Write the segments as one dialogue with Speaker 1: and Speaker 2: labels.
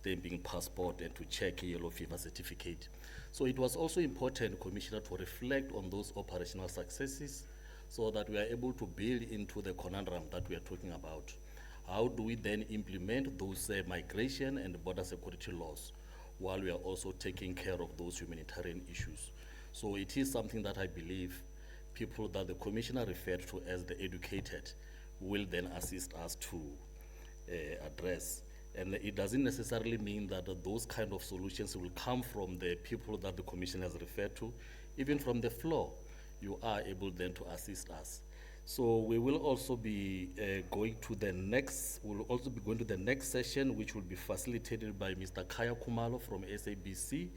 Speaker 1: stamping passport and to check a yellow fever certificate. So it was also important, Commissioner, to reflect on those operational successes so that we are able to build into the conundrum that we are talking about. How do we then implement those migration and border security laws while we are also taking care of those humanitarian issues? So it is something that I believe people that the Commissioner referred to as the educated will then assist us to address. And it doesn't necessarily mean that those kind of solutions will come from the people that the Commission has referred to. Even from the floor, you are able then to assist us. So we will also be going to the next session, which will be facilitated by Mr. Kaya Kumalo from SABC.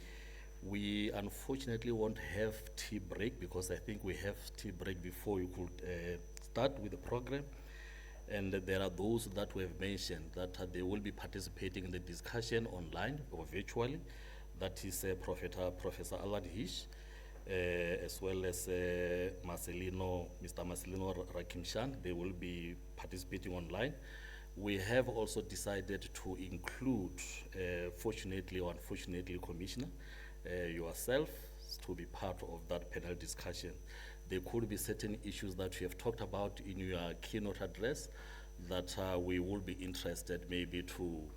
Speaker 1: We unfortunately won't have tea break because I think we have tea break before you could start with the program. And there are those that we have mentioned that they will be participating in the discussion online or virtually. That is Professor Alad Hish, as well as Mr. Marcelino Rakimshan. They will be participating online. We have also decided to include, fortunately or unfortunately, Commissioner, yourself to be part of that panel discussion. There could be certain issues that you have talked about in your keynote address that we will be interested maybe to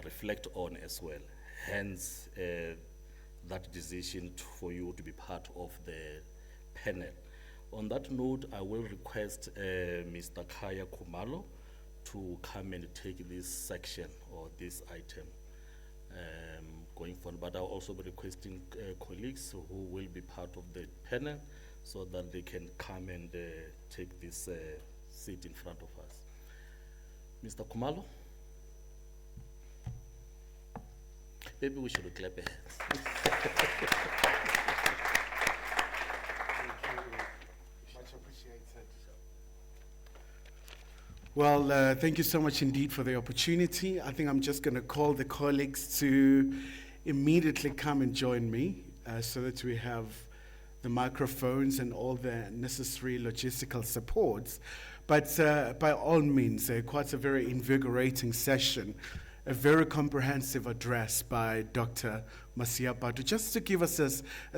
Speaker 1: reflect on as well. Hence, that decision for you to be part of the panel. On that note, I will request Mr. Kaya Kumalo to come and take this section or this item going forward. But I'll also be requesting colleagues who will be part of the panel so that they can come and take this seat in front of us. Mr. Kumalo? Maybe we should clap your hands.
Speaker 2: Thank you. Much appreciated. Well, thank you so much indeed for the opportunity. I think I'm just going to call the colleagues to immediately come and join me so that we have the microphones and all the necessary logistical supports. But by all means, quite a very invigorating session, a very comprehensive address by Dr. Masiapato, just to give us a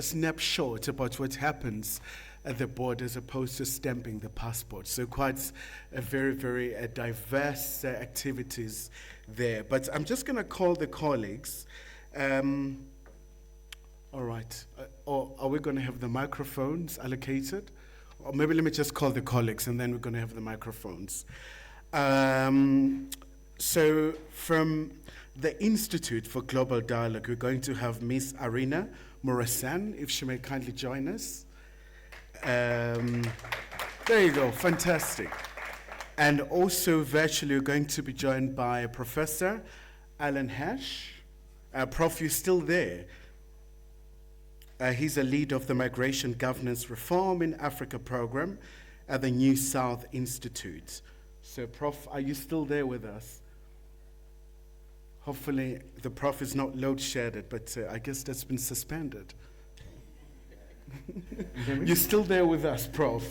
Speaker 2: snapshot about what happens at the border as opposed to stamping the passport. So quite a very, very diverse activities there. But I'm just going to call the colleagues. All right. Or are we going to have the microphones allocated? Or maybe let me just call the colleagues and then we're going to have the microphones. So from the Institute for Global Dialogue, we're going to have Miss Arina Morasan, if she may kindly join us. There you go, fantastic. And also virtually we're going to be joined by Professor Alan Hash. Prof, you're still there. He's a lead of the Migration Governance Reform in Africa program at the New South Institute. So, Prof, are you still there with us? Hopefully, the Prof is not load-shedded, but I guess that's been suspended. You're still there with us, Prof.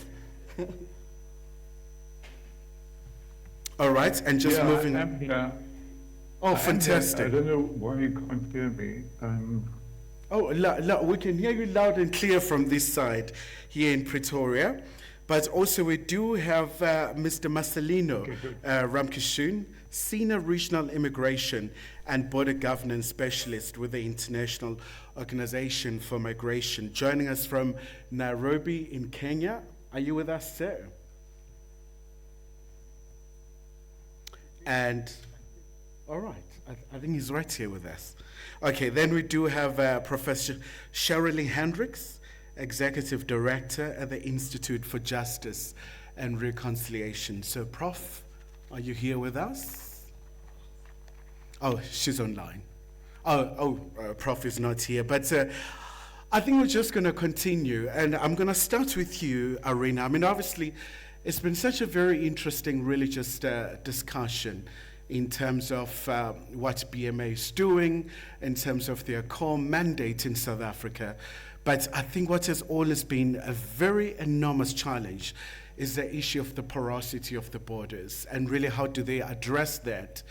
Speaker 2: All right, and just moving.
Speaker 3: I'm here.
Speaker 2: Oh, fantastic.
Speaker 3: I don't know why you can't hear me.
Speaker 2: We can hear you loud and clear from this side here in Pretoria. But also we do have Mr. Marcelino Ramkishun, Senior Regional Immigration and Border Governance Specialist with the International Organization for Migration, joining us from Nairobi in Kenya. Are you with us, sir? And, all right, I think he's right here with us. Okay, then we do have Professor Shirley Hendricks, Executive Director at the Institute for Justice and Reconciliation. So, Prof, are you here with us? Oh, she's online. Prof is not here, but I think we're just going to continue, and I'm going to start with you, Arina. I mean, obviously, it's been such a very interesting religious discussion in terms of what BMA is doing, in terms of their core mandate in South Africa. But I think what has always been a very enormous challenge is the issue of the porosity of the borders, and really how do they address that,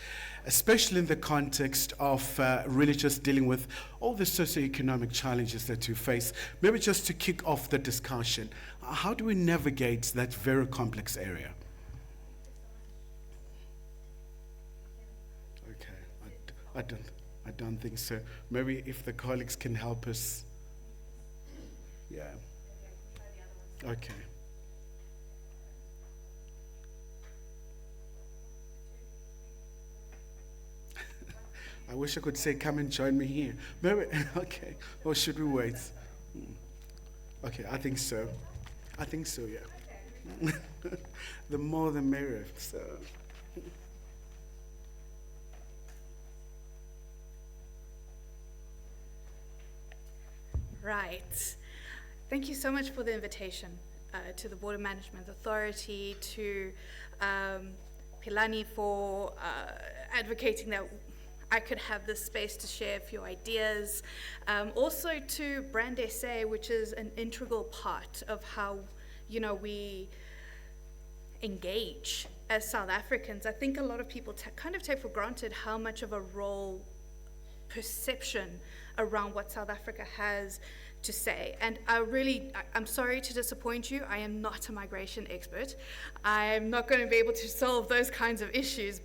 Speaker 2: especially in the context of really just dealing with all the socioeconomic challenges that you face. Maybe just to kick off the discussion, how do we navigate that very complex area? Okay, I don't think so. Maybe if the colleagues can help us. Yeah. Okay. I wish I could say, come and join me here. Maybe, okay. Or should we wait? Okay, I think so. I think so, yeah. The more the merrier, so.
Speaker 4: Right. Thank you so much for the invitation to the Border Management Authority, to Pilani for advocating that I could have this space to share a few ideas. Also to Brand SA, which is an integral part of how, we engage as South Africans. I think a lot of people kind of take for granted how much of a role perception around what South Africa has to say. And I'm sorry to disappoint you. I am not a migration expert. I'm not going to be able to solve those kinds of issues,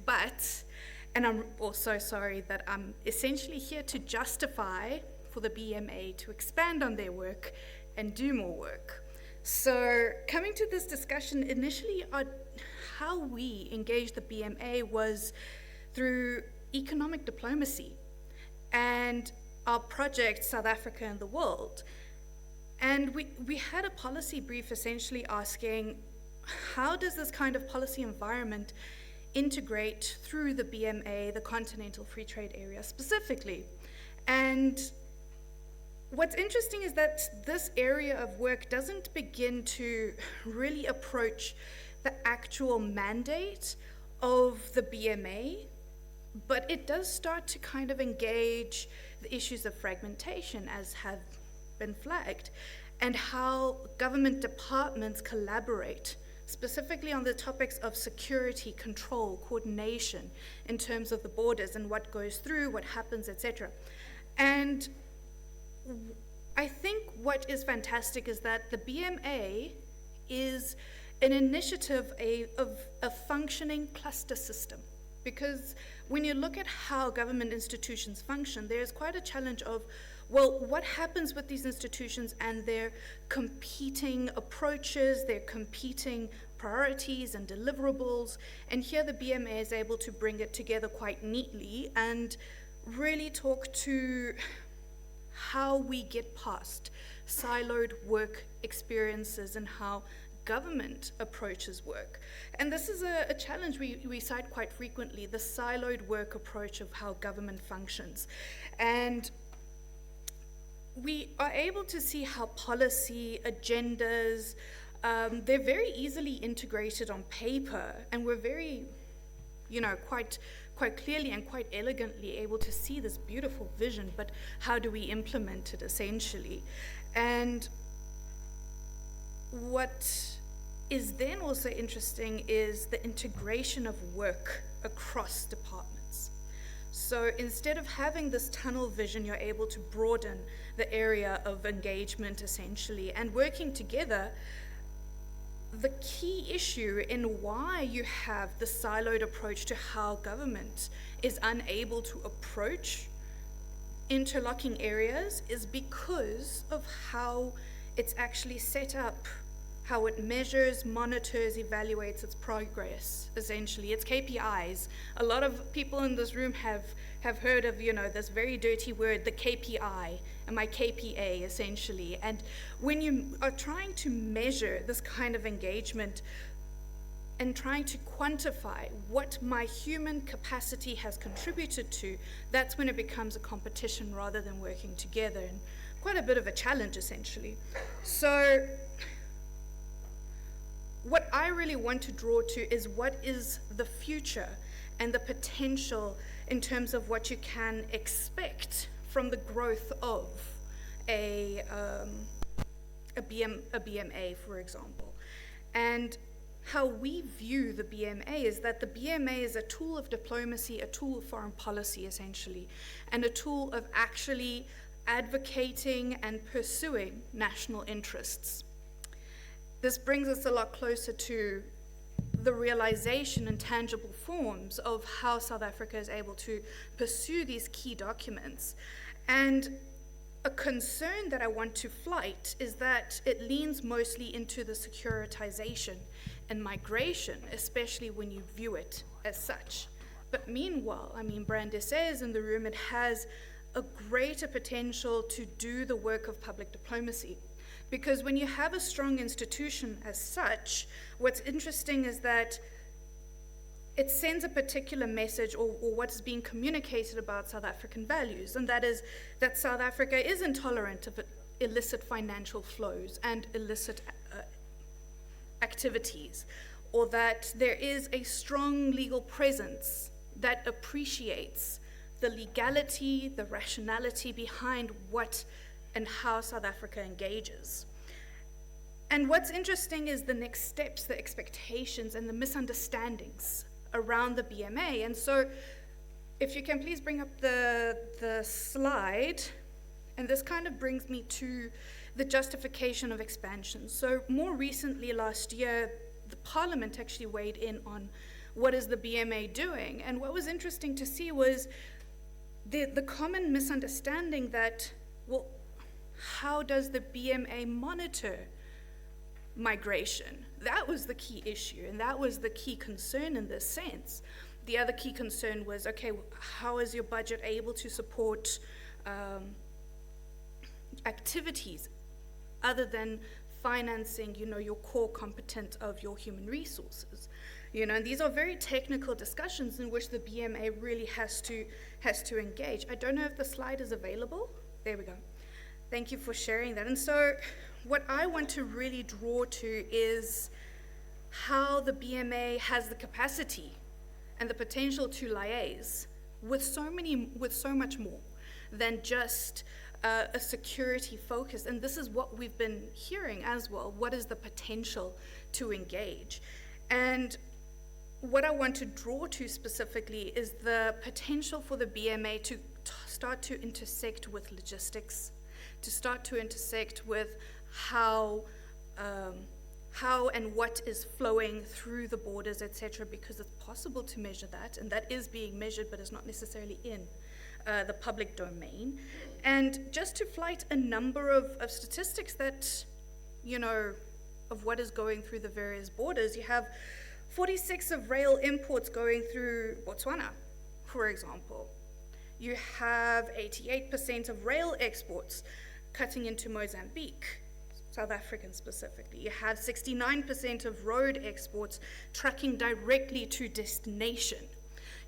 Speaker 4: and I'm also sorry that I'm essentially here to justify for the BMA to expand on their work and do more work. So coming to this discussion, initially how we engaged the BMA was through economic diplomacy and our project, South Africa and the World. And we had a policy brief essentially asking, how does this kind of policy environment integrate through the BMA, the Continental Free Trade Area specifically? And what's interesting is that this area of work doesn't begin to really approach the actual mandate of the BMA, but it does start to kind of engage the issues of fragmentation, as have been flagged, and how government departments collaborate, specifically on the topics of security, control, coordination, in terms of the borders and what goes through, what happens, etc. And I think what is fantastic is that the BMA is an initiative of a functioning cluster system. Because when you look at how government institutions function, there's quite a challenge of, well, what happens with these institutions and their competing approaches, their competing priorities and deliverables? And here the BMA is able to bring it together quite neatly and really talk to how we get past siloed work experiences and how government approaches work. And this is a challenge we cite quite frequently, the siloed work approach of how government functions. And we are able to see how policy, agendas, they're very easily integrated on paper, and we're very, quite clearly and quite elegantly able to see this beautiful vision, but how do we implement it essentially? And what is then also interesting is the integration of work across departments. So instead of having this tunnel vision, you're able to broaden the area of engagement essentially, and working together. The key issue in why you have the siloed approach to how government is unable to approach interlocking areas is because of how it's actually set up, how it measures, monitors, evaluates its progress, essentially. It's KPIs. A lot of people in this room have heard of, this very dirty word, the KPI, and my KPA, essentially. And when you are trying to measure this kind of engagement and trying to quantify what my human capacity has contributed to, that's when it becomes a competition rather than working together, and quite a bit of a challenge, essentially. So what I really want to draw to is what is the future and the potential in terms of what you can expect from the growth of a BMA, for example. And how we view the BMA is that the BMA is a tool of diplomacy, a tool of foreign policy, essentially, and a tool of actually advocating and pursuing national interests. This brings us a lot closer to the realization in tangible forms of how South Africa is able to pursue these key documents. And a concern that I want to flight is that it leans mostly into the securitization and migration, especially when you view it as such. But meanwhile, I mean, Brandis says in the room, it has a greater potential to do the work of public diplomacy. Because when you have a strong institution as such, what's interesting is that it sends a particular message or what is being communicated about South African values, and that is that South Africa is intolerant of illicit financial flows and illicit activities, or that there is a strong legal presence that appreciates the legality, the rationality behind what and how South Africa engages. And what's interesting is the next steps, the expectations and the misunderstandings around the BMA. And so if you can please bring up the slide, and this kind of brings me to the justification of expansion. So more recently last year, the Parliament actually weighed in on what is the BMA doing. And what was interesting to see was the common misunderstanding that, well, how does the BMA monitor migration? That was the key issue, and that was the key concern in this sense. The other key concern was, okay, how is your budget able to support activities other than financing, your core competent of your human resources? And these are very technical discussions in which the BMA really has to engage. I don't know if the slide is available. There we go. Thank you for sharing that. And so what I want to really draw to is how the BMA has the capacity and the potential to liaise with so much more than just a security focus. And this is what we've been hearing as well. What is the potential to engage? And what I want to draw to specifically is the potential for the BMA to start to intersect with logistics, to start to intersect with how and what is flowing through the borders, etc., because it's possible to measure that, and that is being measured, but it's not necessarily in the public domain. And just to flight a number of statistics that, of what is going through the various borders, you have 46 of rail imports going through Botswana, for example. You have 88% of rail exports cutting into Mozambique, South African specifically. You have 69% of road exports trucking directly to destination.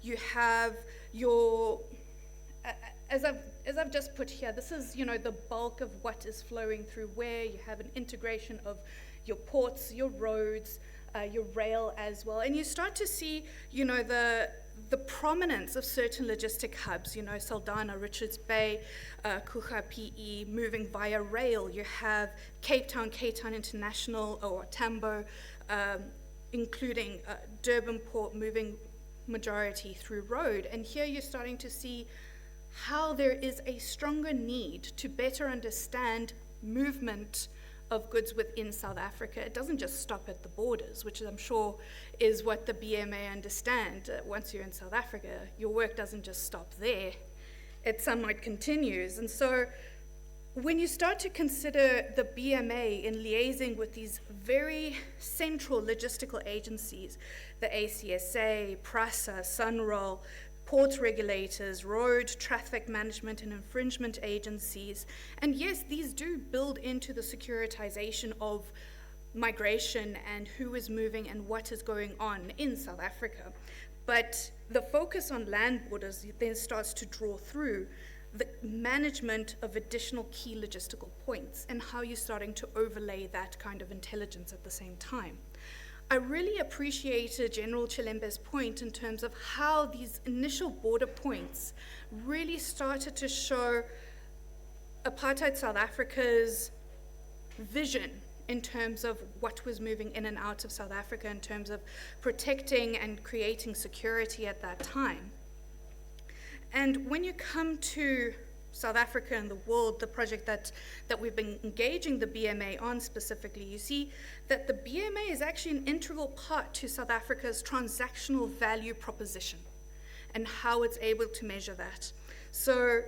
Speaker 4: You have your, as I've just put here, this is, the bulk of what is flowing through where. You have an integration of your ports, your roads, your rail as well. And you start to see, the prominence of certain logistic hubs, Saldanha, Richards Bay, Kucha PE, moving via rail. You have Cape Town International, or Tambo, including Durban Port, moving majority through road. And here you're starting to see how there is a stronger need to better understand movement of goods within South Africa. It doesn't just stop at the borders, which I'm sure is what the BMA understand. Once you're in South Africa, your work doesn't just stop there. It somewhat continues. And so when you start to consider the BMA in liaising with these very central logistical agencies, the ACSA, PRASA, SUNROL, port regulators, road traffic management and infringement agencies. And yes, these do build into the securitization of migration and who is moving and what is going on in South Africa. But the focus on land borders then starts to draw through the management of additional key logistical points and how you're starting to overlay that kind of intelligence at the same time. I really appreciated General Chilembe's point in terms of how these initial border points really started to show apartheid South Africa's vision in terms of what was moving in and out of South Africa, in terms of protecting and creating security at that time. And when you come to South Africa and the world, the project that we've been engaging the BMA on specifically, you see that the BMA is actually an integral part to South Africa's transactional value proposition and how it's able to measure that. So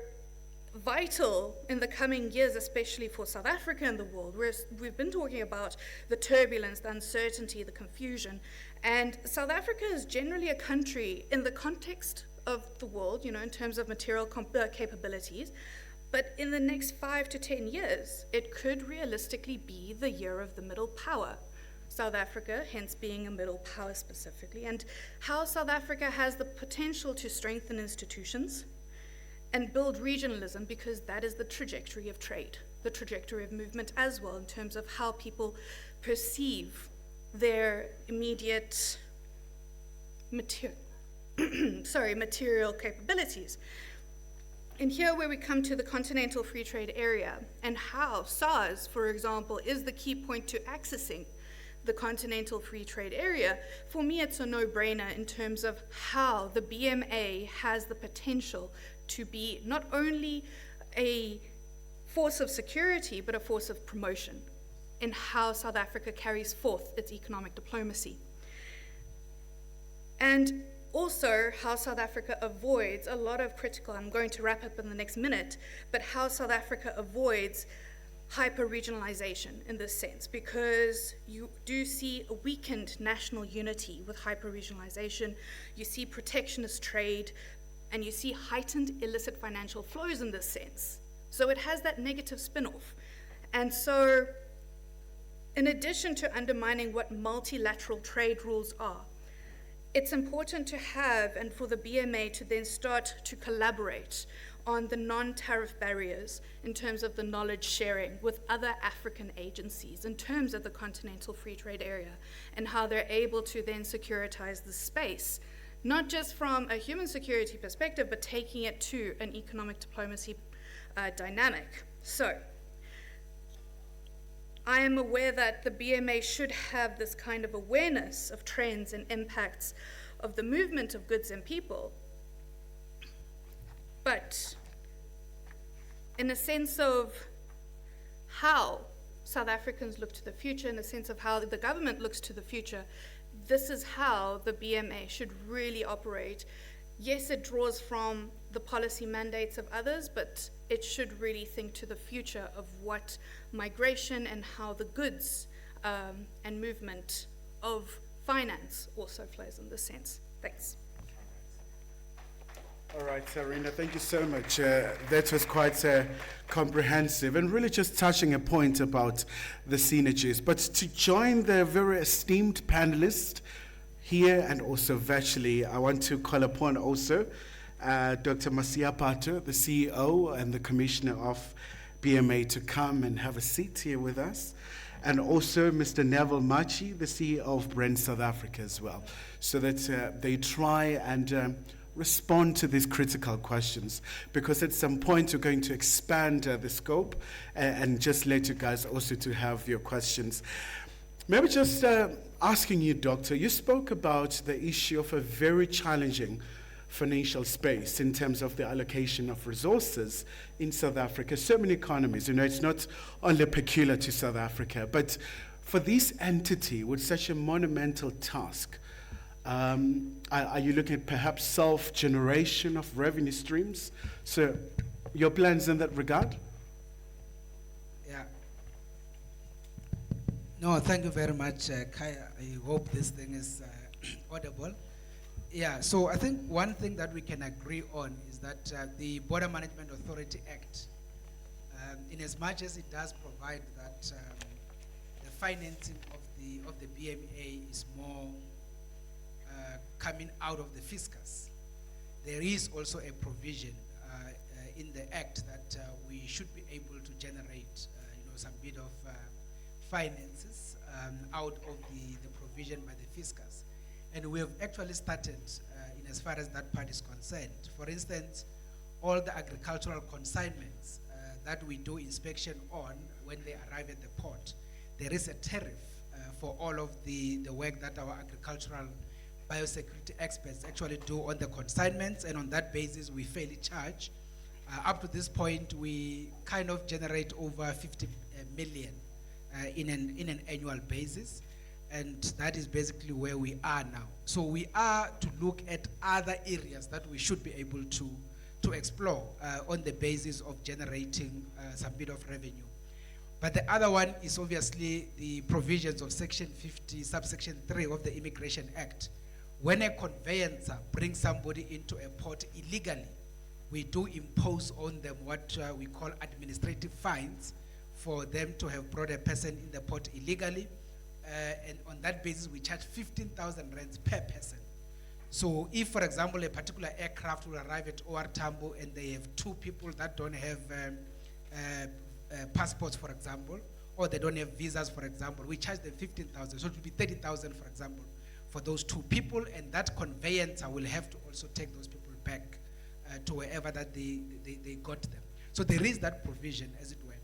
Speaker 4: vital in the coming years, especially for South Africa and the world, whereas we've been talking about the turbulence, the uncertainty, the confusion, and South Africa is generally a country in the context of the world, in terms of material capabilities, but in the next 5 to 10 years, it could realistically be the year of the middle power. South Africa, hence being a middle power specifically, and how South Africa has the potential to strengthen institutions and build regionalism, because that is the trajectory of trade, the trajectory of movement as well, in terms of how people perceive their immediate material capabilities. And here where we come to the Continental Free Trade Area and how SARS, for example, is the key point to accessing the Continental Free Trade Area, for me it's a no-brainer in terms of how the BMA has the potential to be not only a force of security, but a force of promotion in how South Africa carries forth its economic diplomacy. And also how South Africa avoids a lot of critical, I'm going to wrap up in the next minute, but how South Africa avoids hyper-regionalization in this sense, because you do see a weakened national unity with hyper-regionalization, you see protectionist trade, and you see heightened illicit financial flows in this sense. So it has that negative spin-off. And so, in addition to undermining what multilateral trade rules are, it's important to have, and for the BMA to then start to collaborate on the non-tariff barriers in terms of the knowledge sharing with other African agencies in terms of the Continental Free Trade Area, and how they're able to then securitize the space, not just from a human security perspective, but taking it to an economic diplomacy dynamic. So, I am aware that the BMA should have this kind of awareness of trends and impacts of the movement of goods and people, but in a sense of how South Africans look to the future, in a sense of how the government looks to the future, this is how the BMA should really operate. Yes, it draws from the policy mandates of others, but it should really think to the future of what migration and how the goods and movement of finance also flows in this sense. Thanks.
Speaker 2: All right, Sarina, thank you so much. That was quite comprehensive and really just touching a point about the synergies. But to join the very esteemed panelists here and also virtually, I want to call upon also Dr. Masiapato, the CEO and the Commissioner of BMA, to come and have a seat here with us. And also Mr. Neville Machi, the CEO of Brand South Africa as well, so that they try and respond to these critical questions, because at some point we're going to expand the scope and just let you guys also to have your questions. Maybe just asking you, Doctor, you spoke about the issue of a very challenging financial space in terms of the allocation of resources in South Africa. So many economies, it's not only peculiar to South Africa, but for this entity with such a monumental task, are you looking at perhaps self-generation of revenue streams? So your plans in that regard?
Speaker 5: Yeah. No, thank you very much, Kaya. I hope this thing is audible. Yeah, so I think one thing that we can agree on is that the Border Management Authority Act, in as much as it does provide that the financing of the BMA is more coming out of the fiscus, there is also a provision in the act that we should be able to generate some bit of finances out of the provision by the fiscus. And we have actually started in as far as that part is concerned. For instance, all the agricultural consignments that we do inspection on when they arrive at the port, there is a tariff for all of the work that our agricultural biosecurity experts actually do on the consignments, and on that basis we fairly charge. Up to this point, we kind of generate over 50 million in an annual basis, and that is basically where we are now. So we are to look at other areas that we should be able to explore on the basis of generating some bit of revenue. But the other one is obviously the provisions of Section 50, subsection 3 of the Immigration Act. When a conveyancer brings somebody into a port illegally, we do impose on them what we call administrative fines for them to have brought a person in the port illegally. And on that basis, we charge 15,000 rands per person. So if, for example, a particular aircraft will arrive at OR Tambo and they have 2 people that don't have passports, for example, or they don't have visas, for example, we charge them 15,000. So it will be 30,000, for example, for those 2 people, and that conveyancer will have to also take those people back to wherever that they got them. So there is that provision, as it were.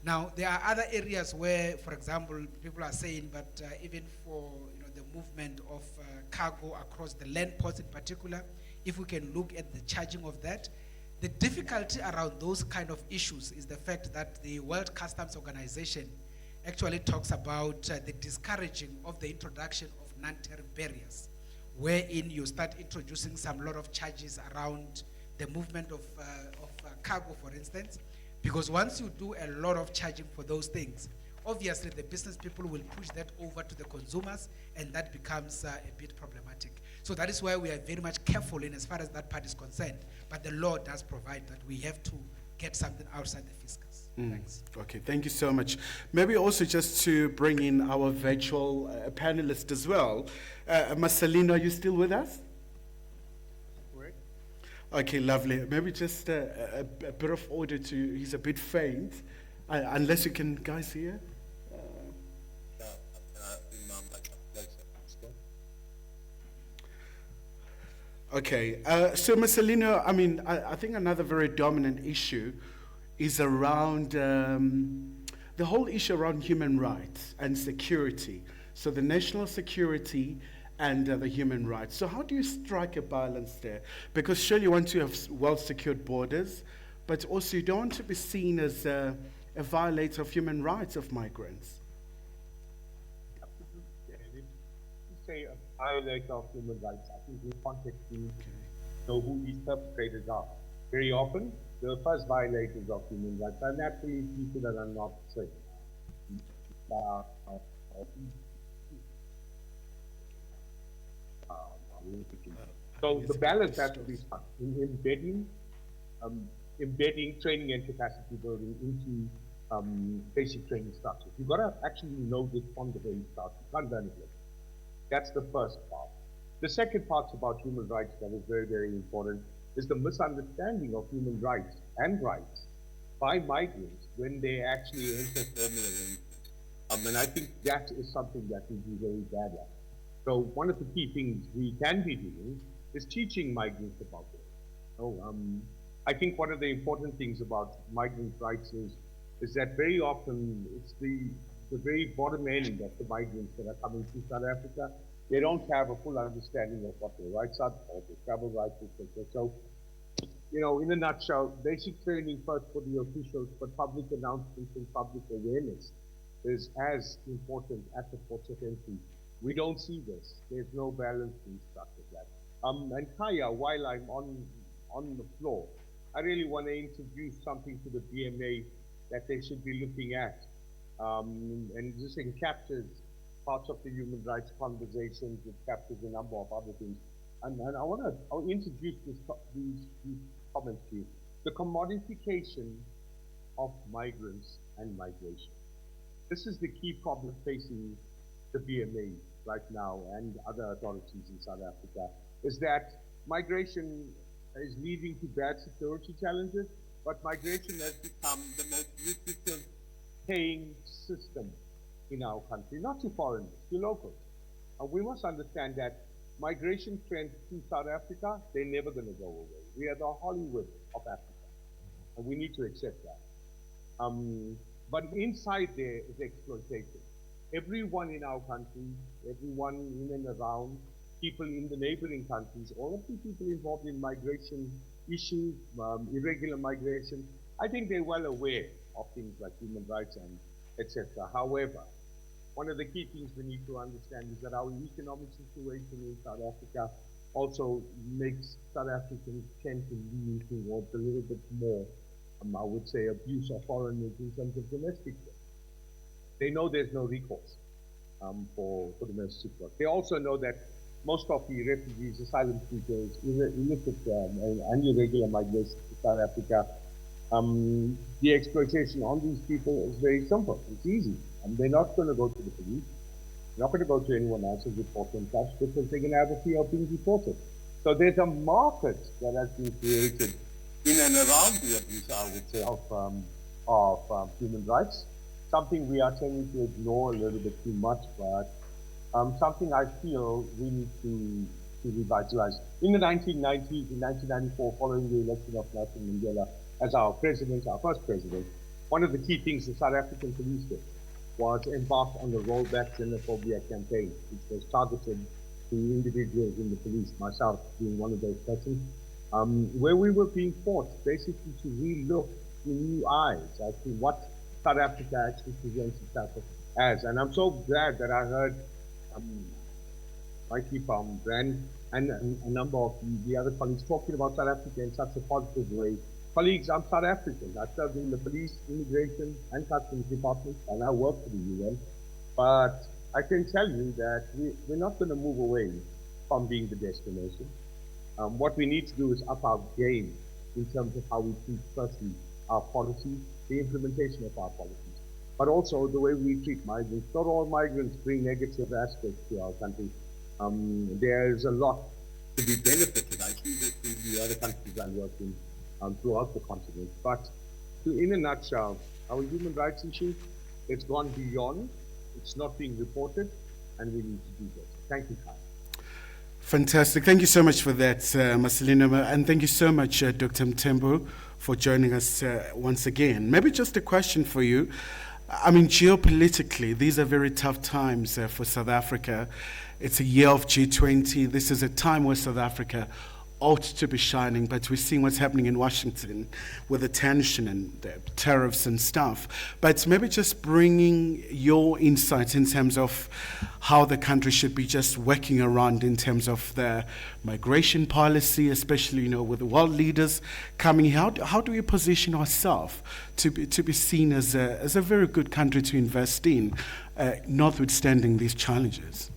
Speaker 5: Now, there are other areas where, for example, people are saying, but even for the movement of cargo across the land ports in particular, if we can look at the charging of that, the difficulty around those kind of issues is the fact that the World Customs Organization actually talks about the discouraging of the introduction of non-tariff barriers, wherein you start introducing some lot of charges around the movement of cargo, for instance, because once you do a lot of charging for those things, obviously the business people will push that over to the consumers, and that becomes a bit problematic. So that is why we are very much careful in as far as that part is concerned. But the law does provide that we have to get something outside the fiscus. Thanks.
Speaker 2: Okay, thank you so much. Maybe also just to bring in our virtual panelist as well. Marcelino, are you still with us?
Speaker 3: Correct.
Speaker 2: Okay, lovely. Maybe just a bit of order to, he's a bit faint, unless you can guys hear. Okay, so Marcelino, I mean, I think another very dominant issue is around the whole issue around human rights and security. So the national security and the human rights. So how do you strike a balance there? Because surely you want to have well-secured borders, but also you don't want to be seen as a violator of human rights of migrants.
Speaker 6: Say a violator of human rights. I think in context we know who these perpetrators are. Very often, the first violators of human rights are naturally people that are not safe. So the balance has to be struck in embedding training and capacity building into basic training structures. You've got to actually know this from the very start. You can't learn it. That's the first part. The second part about human rights that is very, very important is the misunderstanding of human rights and rights by migrants when they actually enter terminal. And I think that is something that we do very bad at. So one of the key things we can be doing is teaching migrants about it. So, I think one of the important things about migrant rights is that very often it's the very bottom end of the migrants that are coming to South Africa. They don't have a full understanding of what their rights are, or their travel rights, etc. So, in a nutshell, basic training first for the officials, but public announcements and public awareness is as important at the ports of entry. We don't see this. There's no balance in structure of that. And Kaya, while I'm on the floor, I really want to introduce something to the BMA that they should be looking at. And this captures parts of the human rights conversations, it captures a number of other things. And I'll introduce these comments to you. The commodification of migrants and migration. This is the key problem facing the BMA right now and other authorities in South Africa, is that migration is leading to bad security challenges, but migration has become the most lucrative paying system in our country, not to foreigners, to locals. And we must understand that migration trends to South Africa, they're never going to go away. We are the Hollywood of Africa, and we need to accept that. But inside there is exploitation. everyone in our country, everyone in and around, people in the neighboring countries, all of the people involved in migration issues, irregular migration, I think they're well aware of things like human rights and etc. However, one of the key things we need to understand is that our economic situation in South Africa also makes South Africans tend to lean towards a little bit more, I would say, abuse of foreigners in terms of domestic work. They know there's no recourse for domestic work. They also know that most of the refugees, asylum seekers, illicit and irregular migration to South Africa, the exploitation on these people is very simple. It's easy. They're not going to go to the police. They're not going to go to anyone else and report themselves because they're going to have a fear of being deported. So there's a market that has been created in and around the abuse, I would say, of human rights. Something we are tending to ignore a little bit too much, but something I feel we need to revitalize. In the 1990s, in 1994, following the election of Nelson Mandela as our president, our first president, one of the key things the South African police did was embark on the rollback xenophobia campaign, which was targeted to individuals in the police, myself being one of those persons, where we were being forced basically to re-look in new eyes as to what South Africa actually presents itself as. And I'm so glad that I heard Mikey from Brand and a number of the other colleagues talking about South Africa in such a positive way. Colleagues, I'm South African. I served in the police, immigration, and customs departments, and I work for the UN. But I can tell you that we're not going to move away from being the destination. What we need to do is up our game in terms of how we treat, firstly, our policies, the implementation of our policies, but also the way we treat migrants. Not all migrants bring negative aspects to our country. There's a lot to be benefited, I think, with the other countries I work in throughout the continent. But in a nutshell, our human rights issue, it's gone beyond, it's not being reported, and we need to do that. Thank you, Kai.
Speaker 2: Fantastic. Thank you so much for that, Marcelino. And thank you so much, Dr. Mthembu, for joining us once again. Maybe just a question for you. I mean, geopolitically, these are very tough times for South Africa. It's a year of G20. This is a time where South Africa ought to be shining, but we're seeing what's happening in Washington with the tension and the tariffs and stuff. But maybe just bringing your insights in terms of how the country should be just working around in terms of the migration policy, especially, with the world leaders coming here. How do we position ourselves to be seen as a very good country to invest in, notwithstanding these challenges?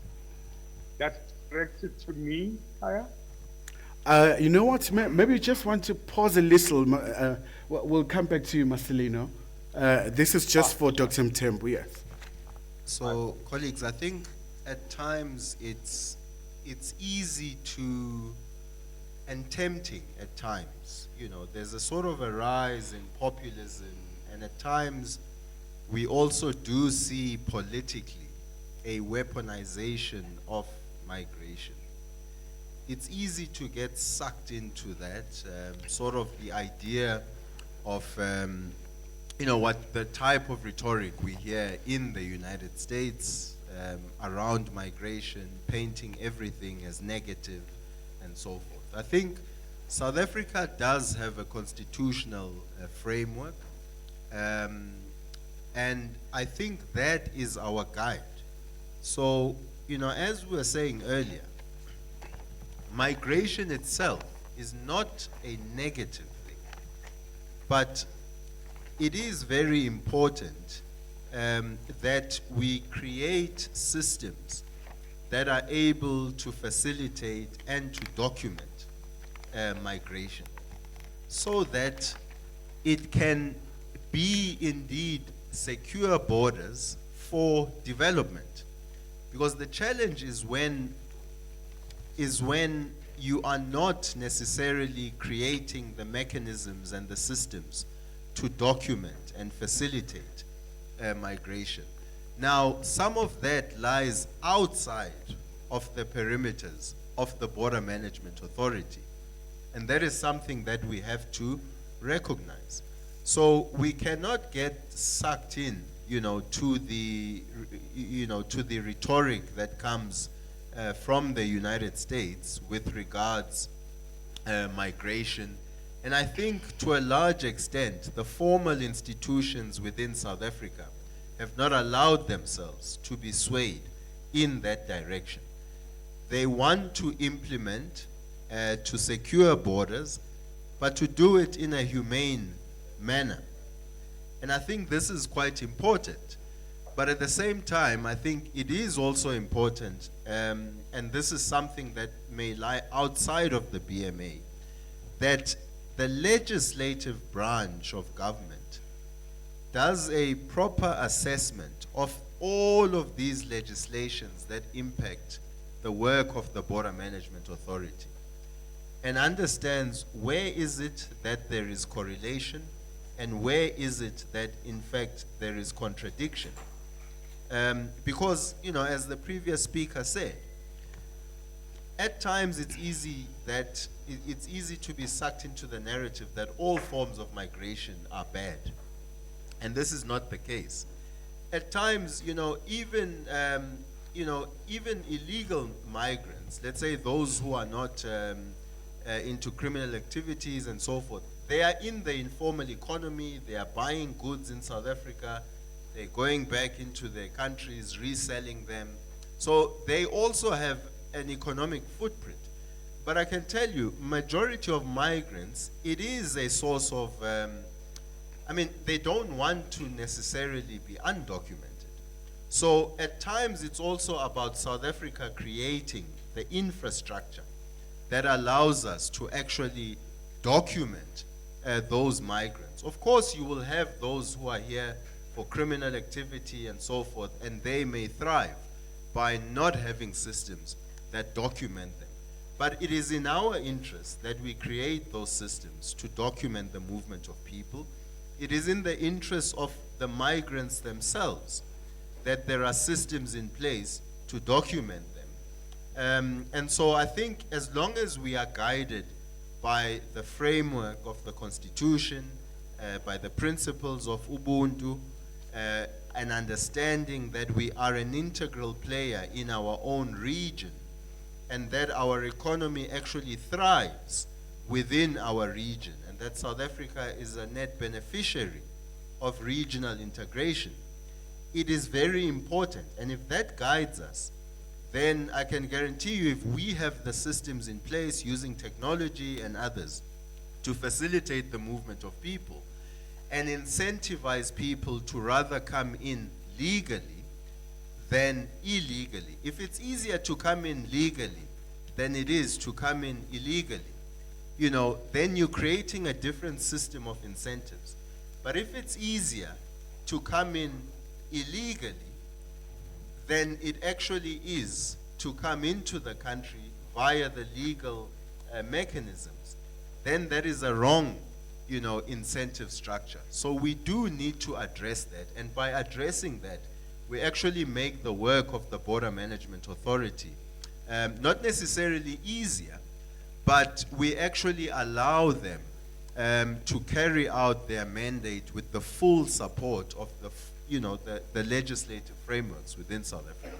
Speaker 6: That's directed to me, Kaya?
Speaker 2: You know what? Maybe you just want to pause a little. We'll come back to you, Marcelino. This is just for Dr. Mthembu, yes.
Speaker 7: So, colleagues, I think at times it's easy to, and tempting at times. There's a sort of a rise in populism, and at times we also do see politically a weaponization of migration. It's easy to get sucked into that, sort of the idea of, what the type of rhetoric we hear in the United States around migration, painting everything as negative and so forth. I think South Africa does have a constitutional framework, and I think that is our guide. So, as we were saying earlier, migration itself is not a negative thing, but it is very important that we create systems that are able to facilitate and to document migration so that it can be indeed secure borders for development. Because the challenge is when you are not necessarily creating the mechanisms and the systems to document and facilitate migration. Now, some of that lies outside of the perimeters of the Border Management Authority, and that is something that we have to recognize. So we cannot get sucked in to the rhetoric that comes from the United States with regards migration. And I think to a large extent, the formal institutions within South Africa have not allowed themselves to be swayed in that direction. They want to implement to secure borders, but to do it in a humane manner. And I think this is quite important. But at the same time, I think it is also important, and this is something that may lie outside of the BMA, that the legislative branch of government does a proper assessment of all of these legislations that impact the work of the Border Management Authority, and understands where is it that there is correlation and where is it that in fact there is contradiction. Because, as the previous speaker said, at times it's easy to be sucked into the narrative that all forms of migration are bad. And this is not the case. At times, even illegal migrants, let's say those who are not into criminal activities and so forth, they are in the informal economy, they are buying goods in South Africa, they're going back into their countries, reselling them. So they also have an economic footprint. But I can tell you, majority of migrants, it is a source of, they don't want to necessarily be undocumented. So at times it's also about South Africa creating the infrastructure that allows us to actually document those migrants. Of course, you will have those who are here for criminal activity and so forth, and they may thrive by not having systems that document them. But it is in our interest that we create those systems to document the movement of people. It is in the interest of the migrants themselves that there are systems in place to document them. And so I think as long as we are guided by the framework of the Constitution, by the principles of Ubuntu, an understanding that we are an integral player in our own region, and that our economy actually thrives within our region, and that South Africa is a net beneficiary of regional integration. It is very important, and if that guides us, then I can guarantee you, if we have the systems in place using technology and others to facilitate the movement of people and incentivize people to rather come in legally than illegally. If it's easier to come in legally than it is to come in illegally, then you're creating a different system of incentives. But if it's easier to come in illegally than it actually is to come into the country via the legal mechanisms, then that is a wrong incentive structure. So we do need to address that, and by addressing that, we actually make the work of the Border Management Authority not necessarily easier, but we actually allow them to carry out their mandate with the full support of the legislative frameworks within South Africa.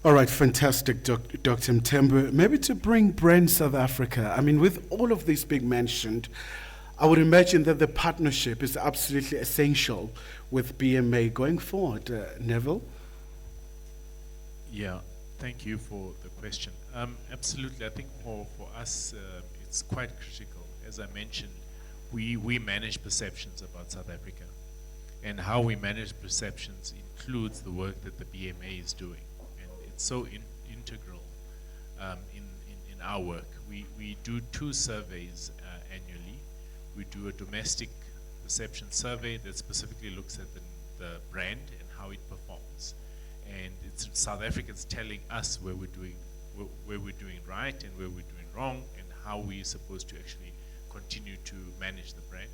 Speaker 2: All right, fantastic, Dr. Mthembu. Maybe to bring brand South Africa, with all of this being mentioned, I would imagine that the partnership is absolutely essential with BMA going forward. Neville?
Speaker 8: Yeah, thank you for the question. Absolutely, I think for us, it's quite critical. As I mentioned, we manage perceptions about South Africa, and how we manage perceptions includes the work that the BMA is doing. It's so integral in our work. We do 2 surveys annually. We do a domestic perception survey that specifically looks at the brand and how it performs. And it's South Africans telling us where we're doing right and where we're doing wrong, and how we're supposed to actually continue to manage the brand.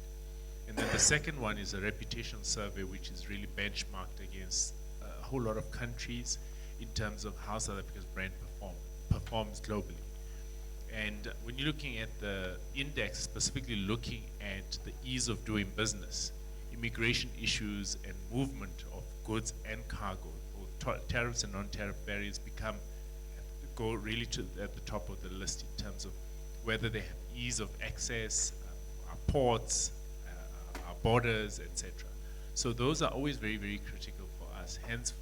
Speaker 8: And then the second one is a reputation survey, which is really benchmarked against a whole lot of countries in terms of how South Africa's brand performs globally. And when you're looking at the index, specifically looking at the ease of doing business, immigration issues and movement of goods and cargo, or tariffs and non-tariff barriers go really at the top of the list in terms of whether they have ease of access, our ports, our borders, etc. So those are always very, very critical for us. Hence,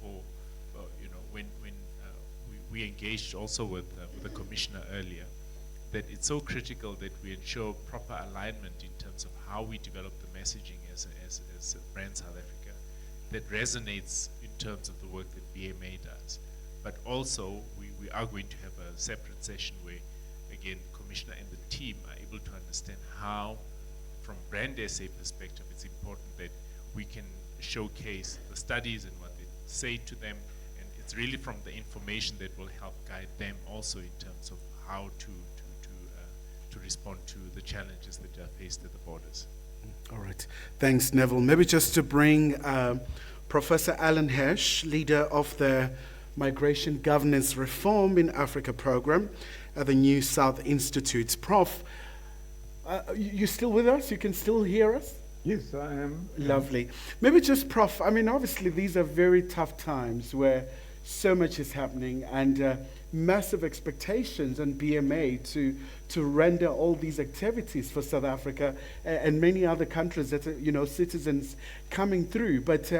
Speaker 8: when we engaged also with the commissioner earlier, that it's so critical that we ensure proper alignment in terms of how we develop the messaging as Brand South Africa that resonates in terms of the work that BMA does. But also, we are going to have a separate session where, again, Commissioner and the team are able to understand how, from Brand SA perspective, it's important that we can showcase the studies and what they say to them, and it's really from the information that will help guide them also in terms of how to respond to the challenges that are faced at the borders.
Speaker 2: All right. Thanks, Neville. Maybe just to bring Professor Alan Hesh, leader of the Migration Governance Reform in Africa program at the New South Institute. Prof, you still with us? You can still hear us?
Speaker 9: Yes, I am.
Speaker 2: Lovely. Maybe just, Prof, I mean, obviously these are very tough times where so much is happening and massive expectations on BMA to render all these activities for South Africa and many other countries that are, citizens coming through. But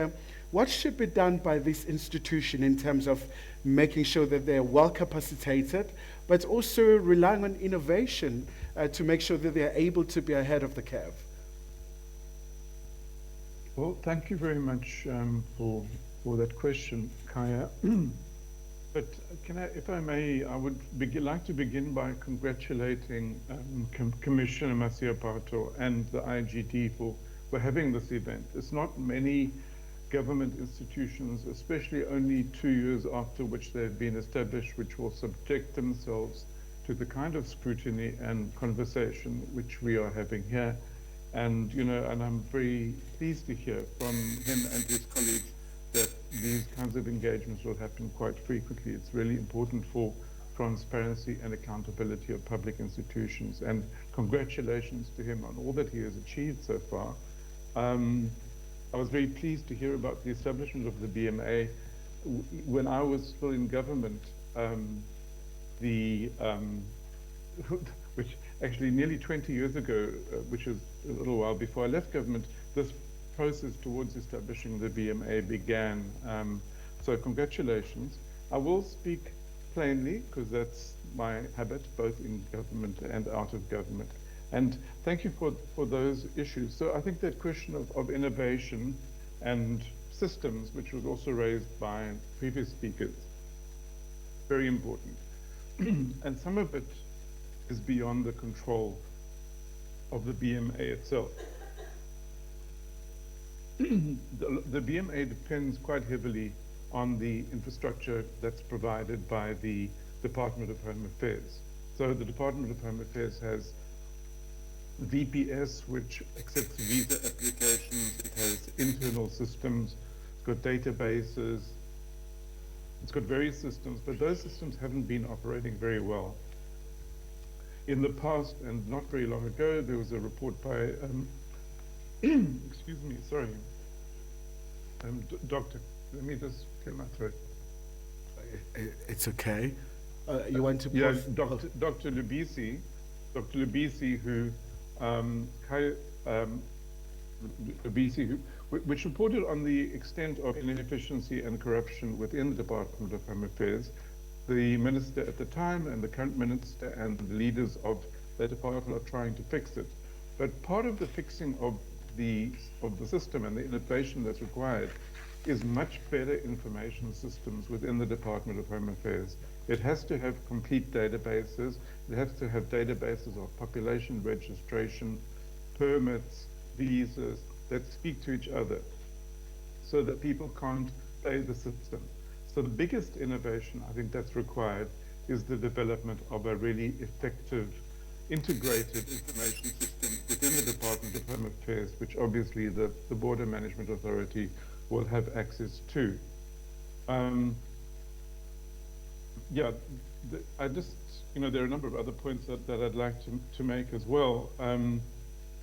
Speaker 2: what should be done by this institution in terms of making sure that they're well capacitated, but also relying on innovation to make sure that they're able to be ahead of the curve?
Speaker 9: Well, thank you very much for that question, Kaya. But if I may, I would like to begin by congratulating Commissioner Masiapato and the IGD for having this event. It's not many government institutions, especially only 2 years after which they've been established, which will subject themselves to the kind of scrutiny and conversation which we are having here. And, and I'm very pleased to hear from him and his colleagues that these kinds of engagements will happen quite frequently. It's really important for transparency and accountability of public institutions. And congratulations to him on all that he has achieved so far. I was very pleased to hear about the establishment of the BMA. When I was still in government, which actually nearly 20 years ago, which is a little while before I left government, this process towards establishing the BMA began. So congratulations. I will speak plainly because that's my habit, both in government and out of government. And thank you for those issues. So I think that question of innovation and systems, which was also raised by previous speakers, very important. And some of it is beyond the control of the BMA itself. The BMA depends quite heavily on the infrastructure that's provided by the Department of Home Affairs. So the Department of Home Affairs has VPS, which accepts visa applications. It has internal systems. It's got databases. It's got various systems, but those systems haven't been operating very well. In the past, and not very long ago, there was a report by, excuse me, sorry, doctor, let me just clear my throat.
Speaker 2: It's okay. You want to
Speaker 9: yeah, Dr. Lubisi, who, Lubisi, which reported on the extent of inefficiency and corruption within the Department of Home Affairs. The minister at the time and the current minister and the leaders of the department are trying to fix it. But part of the fixing of the system and the innovation that's required is much better information systems within the Department of Home Affairs. It has to have complete databases. It has to have databases of population registration, permits, visas that speak to each other so that people can't play the system. So the biggest innovation I think that's required is the development of a really effective, integrated information system within the Department of Home Affairs, which obviously the Border Management Authority will have access to. Yeah, I just, there are a number of other points that I'd like to make as well.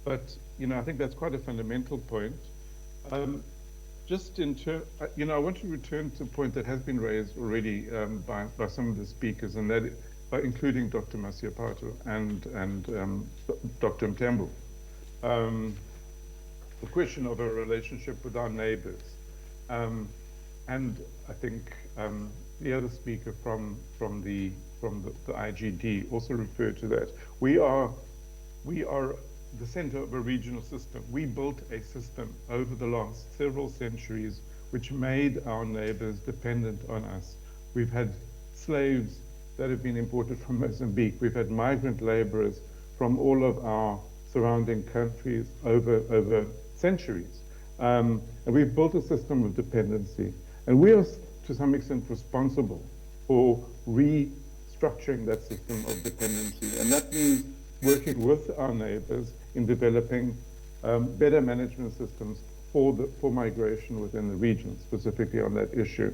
Speaker 9: But, I think that's quite a fundamental point. Just in terms, I want to return to a point that has been raised already by some of the speakers, and that, including Dr. Masiapato and Dr. Mtembu. The question of a relationship with our neighbors. And I think the other speaker from the IGD also referred to that. We are the center of a regional system. We built a system over the last several centuries which made our neighbors dependent on us. We've had slaves that have been imported from Mozambique. We've had migrant laborers from all of our surrounding countries over centuries. And we've built a system of dependency. And we are, to some extent, responsible for restructuring that system of dependency. And that means working with our neighbors in developing better management systems for migration within the region, specifically on that issue.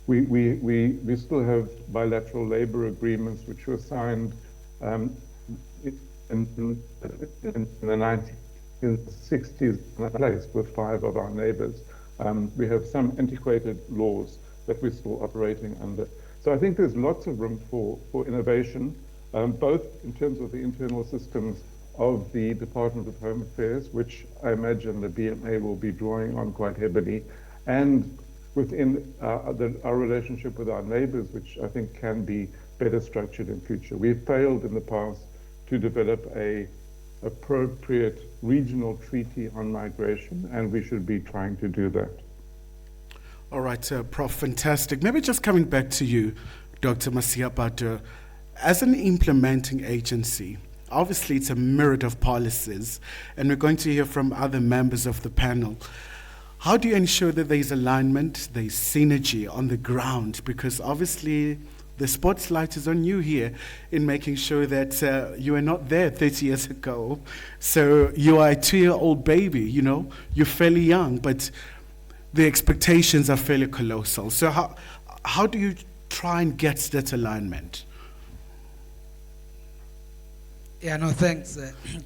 Speaker 9: We still have bilateral labor agreements which were signed in the 1960s in place with 5 of our neighbors. We have some antiquated laws that we're still operating under. So I think there's lots of room for innovation, both in terms of the internal systems of the Department of Home Affairs, which I imagine the BMA will be drawing on quite heavily, and within our relationship with our neighbors, which I think can be better structured in future. We've failed in the past to develop a appropriate regional treaty on migration, and we should be trying to do that.
Speaker 2: All right, Prof, fantastic. Maybe just coming back to you, Dr. Masiapato, as an implementing agency, obviously it's a myriad of policies, and we're going to hear from other members of the panel. How do you ensure that there's alignment, there's synergy on the ground? Because obviously the spotlight is on you here in making sure that you were not there 30 years ago. So you are a 2-year-old baby, you're fairly young, but the expectations are fairly colossal. So how do you try and get that alignment?
Speaker 5: Yeah, no, thanks,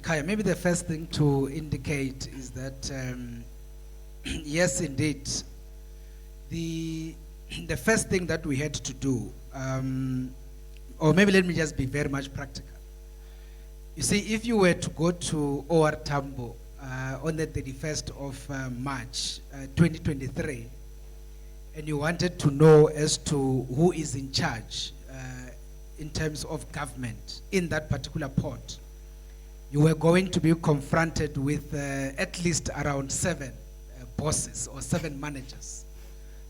Speaker 5: Kaya. Maybe the first thing to indicate is that, yes, indeed, the first thing that we had to do, or maybe let me just be very much practical. You see, if you were to go to OR Tambo on the 31st of March 2023, and you wanted to know as to who is in charge in terms of government in that particular port, you were going to be confronted with at least around 7 bosses or 7 managers,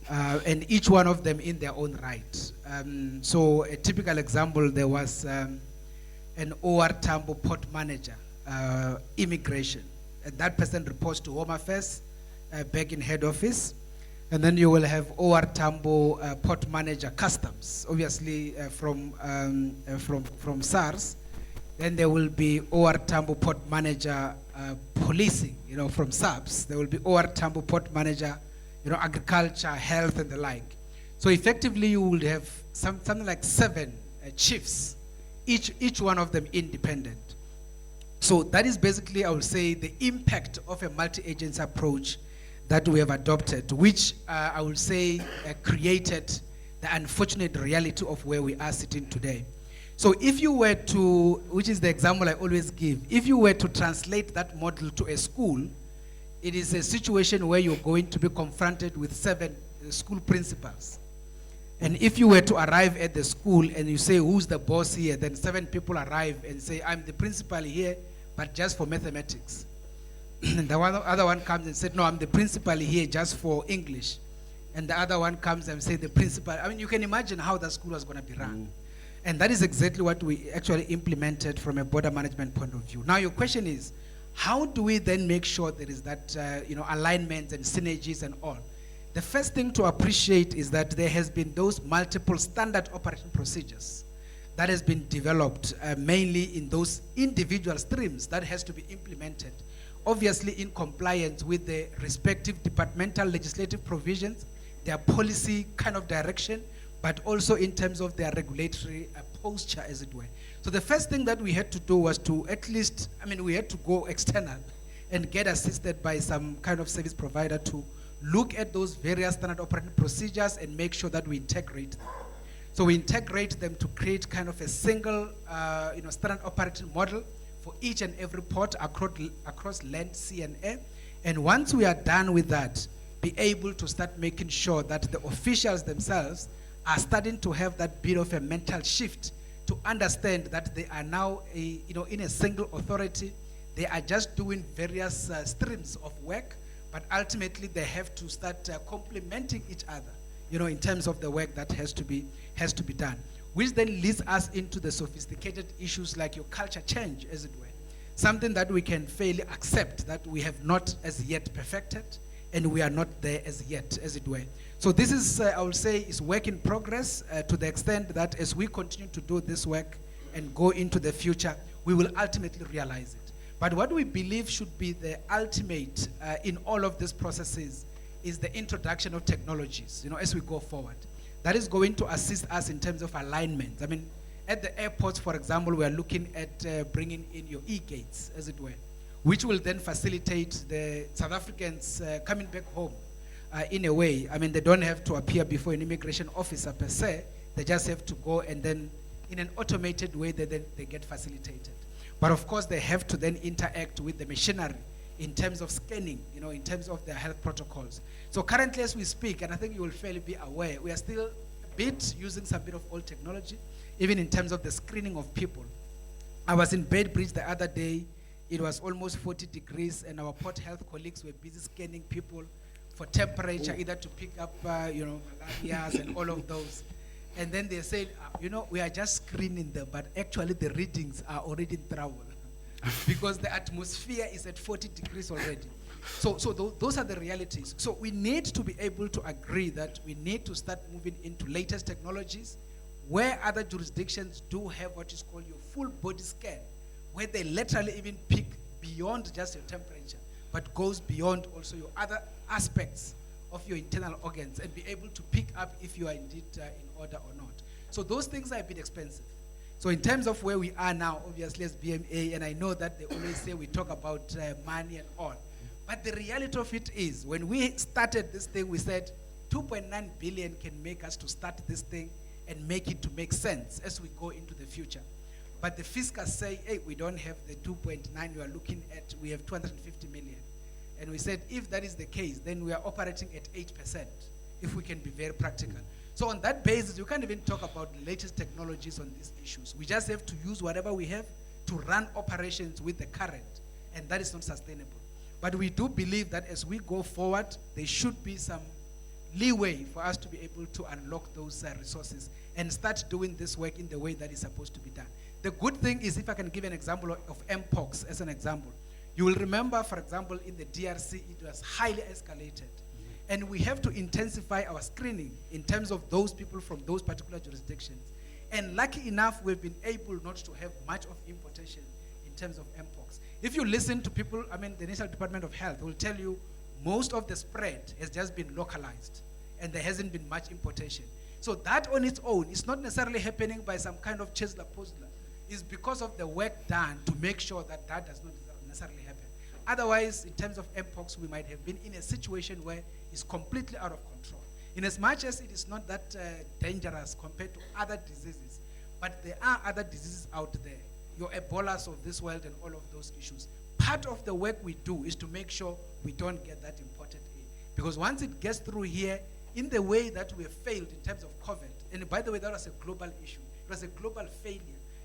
Speaker 5: and each one of them in their own right. So a typical example, there was an OR Tambo port manager, immigration, and that person reports to Home Affairs back in head office. And then you will have OR Tambo port manager customs, obviously from SARS. Then there will be OR Tambo port manager policing, from SAPS. There will be OR Tambo port manager, agriculture, health, and the like. So effectively, you will have something like 7 chiefs, each one of them independent. So that is basically, I would say, the impact of a multi-agency approach that we have adopted, which I would say created the unfortunate reality of where we are sitting today. So if you were to, which is the example I always give, if you were to translate that model to a school, it is a situation where you're going to be confronted with 7 school principals. And if you were to arrive at the school and you say, who's the boss here? Then 7 people arrive and say, I'm the principal here, but just for mathematics. And the other one comes and said, no, I'm the principal here just for English. And the other one comes and say, the principal. I mean, you can imagine how the school was going to be run. And that is exactly what we actually implemented from a border management point of view. Now, your question is, how do we then make sure there is that, alignment and synergies and all? The first thing to appreciate is that there has been those multiple standard operation procedures that has been developed mainly in those individual streams that has to be implemented, obviously in compliance with the respective departmental legislative provisions, their policy kind of direction, but also in terms of their regulatory posture, as it were. So the first thing that we had to do was to at least, we had to go external and get assisted by some kind of service provider to look at those various standard operating procedures and make sure that we integrate them. So we integrate them to create kind of a single standard operating model for each and every port across land, sea, and air. And once we are done with that, be able to start making sure that the officials themselves are starting to have that bit of a mental shift to understand that they are now in a single authority. They are just doing various streams of work, but ultimately they have to start complementing each other, in terms of the work that has to be done, which then leads us into the sophisticated issues like your culture change, as it were, something that we can fairly accept that we have not as yet perfected, and we are not there as yet, as it were. So this is, I would say, is work in progress to the extent that as we continue to do this work and go into the future, we will ultimately realize it. But what we believe should be the ultimate in all of these processes is the introduction of technologies, as we go forward. That is going to assist us in terms of alignment. I mean, at the airports, for example, we are looking at bringing in your e-gates, as it were, which will then facilitate the South Africans coming back home in a way. I mean, they don't have to appear before an immigration officer per se. They just have to go, and then in an automated way, they get facilitated. But of course, they have to then interact with the machinery in terms of scanning, in terms of their health protocols. So currently, as we speak, and I think you will fairly be aware, we are still a bit using some bit of old technology, even in terms of the screening of people. I was in Bedbridge the other day. It was almost 40 degrees, and our port health colleagues were busy scanning people for temperature, either to pick up, malarias and all of those. And then they said, we are just screening them, but actually the readings are already in trouble because the atmosphere is at 40 degrees already. So those are the realities. So we need to be able to agree that we need to start moving into latest technologies where other jurisdictions do have what is called your full body scan, where they literally even pick beyond just your temperature, but goes beyond also your other aspects of your internal organs and be able to pick up if you are indeed in order or not. So those things are a bit expensive. So in terms of where we are now, obviously as BMA, and I know that they always say we talk about money and all, but the reality of it is, when we started this thing, we said 2.9 billion can make us to start this thing and make it to make sense as we go into the future. But the fiscals say, hey, we don't have the 2.9 you are looking at, we have 250 million. And we said, if that is the case, then we are operating at 8%, if we can be very practical. So on that basis, you can't even talk about the latest technologies on these issues. We just have to use whatever we have to run operations with the current, and that is not sustainable. But we do believe that as we go forward, there should be some leeway for us to be able to unlock those resources and start doing this work in the way that is supposed to be done. The good thing is, if I can give an example of Mpox as an example, you will remember, for example, in the DRC, it was highly escalated. And we have to intensify our screening in terms of those people from those particular jurisdictions. And lucky enough, we've been able not to have much of importation in terms of Mpox. If you listen to people, the National Department of Health will tell you most of the spread has just been localized, and there hasn't been much importation. So that on its own is not necessarily happening by some kind of Chesla-Posla. It's because of the work done to make sure that that does not necessarily happen. Otherwise, in terms of Mpox, we might have been in a situation where it's completely out of control. In as much as it is not that dangerous compared to other diseases, but there are other diseases out there, your Ebolas of this world and all of those issues. Part of the work we do is to make sure we don't get that imported in. Because once it gets through here, in the way that we have failed in terms of COVID, and by the way, that was a global issue. It was a global failure.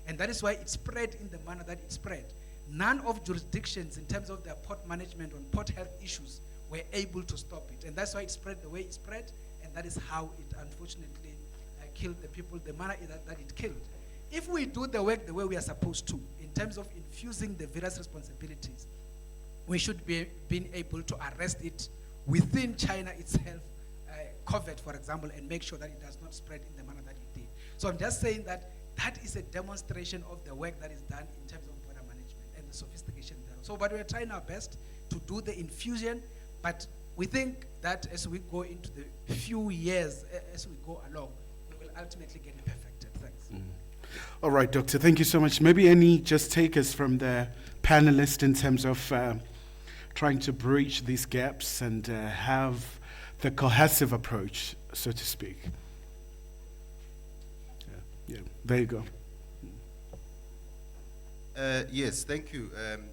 Speaker 5: And that is why it spread in the manner that it spread. None of jurisdictions in terms of their port management on port health issues were able to stop it. And that's why it spread the way it spread, and that is how it unfortunately killed the people, the manner that it killed. If we do the work the way we are supposed to, in terms of infusing the various responsibilities, we should be being able to arrest it within China itself, COVID, for example, and make sure that it does not spread in the manner that it did. So I'm just saying that that is a demonstration of the work that is done in terms of border management and the sophistication there. So, but we're trying our best to do the infusion, but we think that as we go into the few years, as we go along, we will ultimately get it perfected. Thanks.
Speaker 2: All right, Doctor, thank you so much. Maybe any just takers from the panelists in terms of trying to bridge these gaps and have the cohesive approach, so to speak. Yeah, there you go.
Speaker 7: Yes, thank you.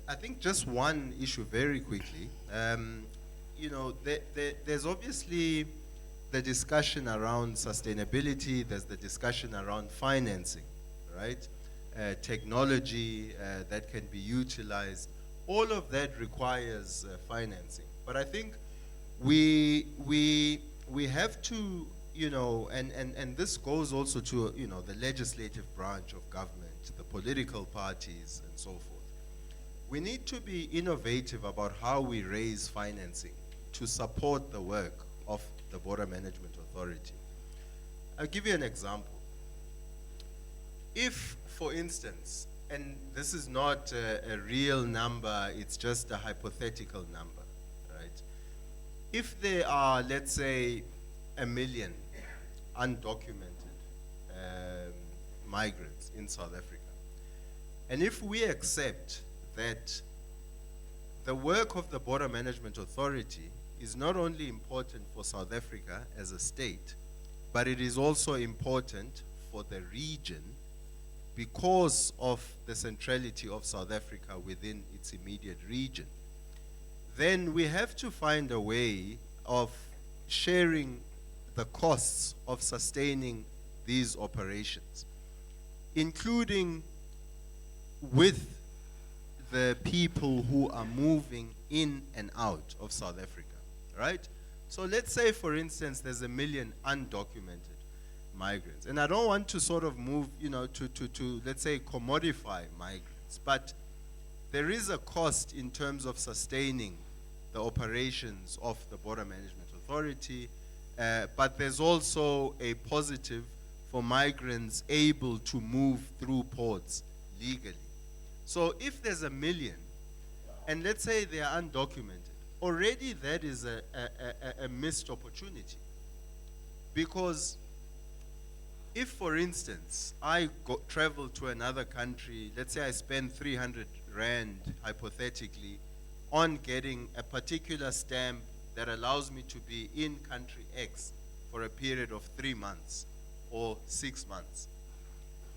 Speaker 7: I think just one issue very quickly. You know, there's obviously the discussion around sustainability, there's the discussion around financing, right? Technology that can be utilized. All of that requires financing. But I think we have to, you know, and this goes also to, you know, the legislative branch of government, the political parties, and so forth. We need to be innovative about how we raise financing to support the work of the Border Management Authority. I'll give you an example. If, for instance, and this is not a real number, it's just a hypothetical number, right? If there are, let's say, 1 million undocumented migrants in South Africa, and if we accept that the work of the Border Management Authority is not only important for South Africa as a state, but it is also important for the region because of the centrality of South Africa within its immediate region, then we have to find a way of sharing the costs of sustaining these operations, including with the people who are moving in and out of South Africa, right? So let's say, for instance, there's 1 million undocumented migrants. And I don't want to sort of move, you know, to let's say, commodify migrants. But there is a cost in terms of sustaining the operations of the Border Management Authority. But there's also a positive for migrants able to move through ports legally. So if there's 1 million, and let's say they are undocumented, already that is a missed opportunity. Because if, for instance, I travel to another country, let's say I spend 300 Rand, hypothetically, on getting a particular stamp that allows me to be in country X for a period of 3 months or 6 months.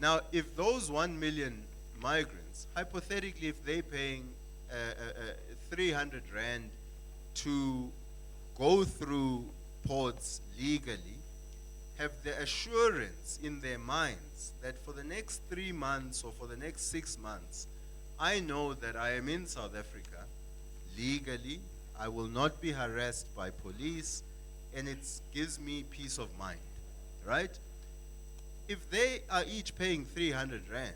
Speaker 7: Now, if those 1 million migrants, hypothetically, if they're paying 300 Rand to go through ports legally, have the assurance in their minds that for the next 3 months or for the next 6 months, I know that I am in South Africa legally, I will not be harassed by police, and it gives me peace of mind, right? If they are each paying 300 Rand,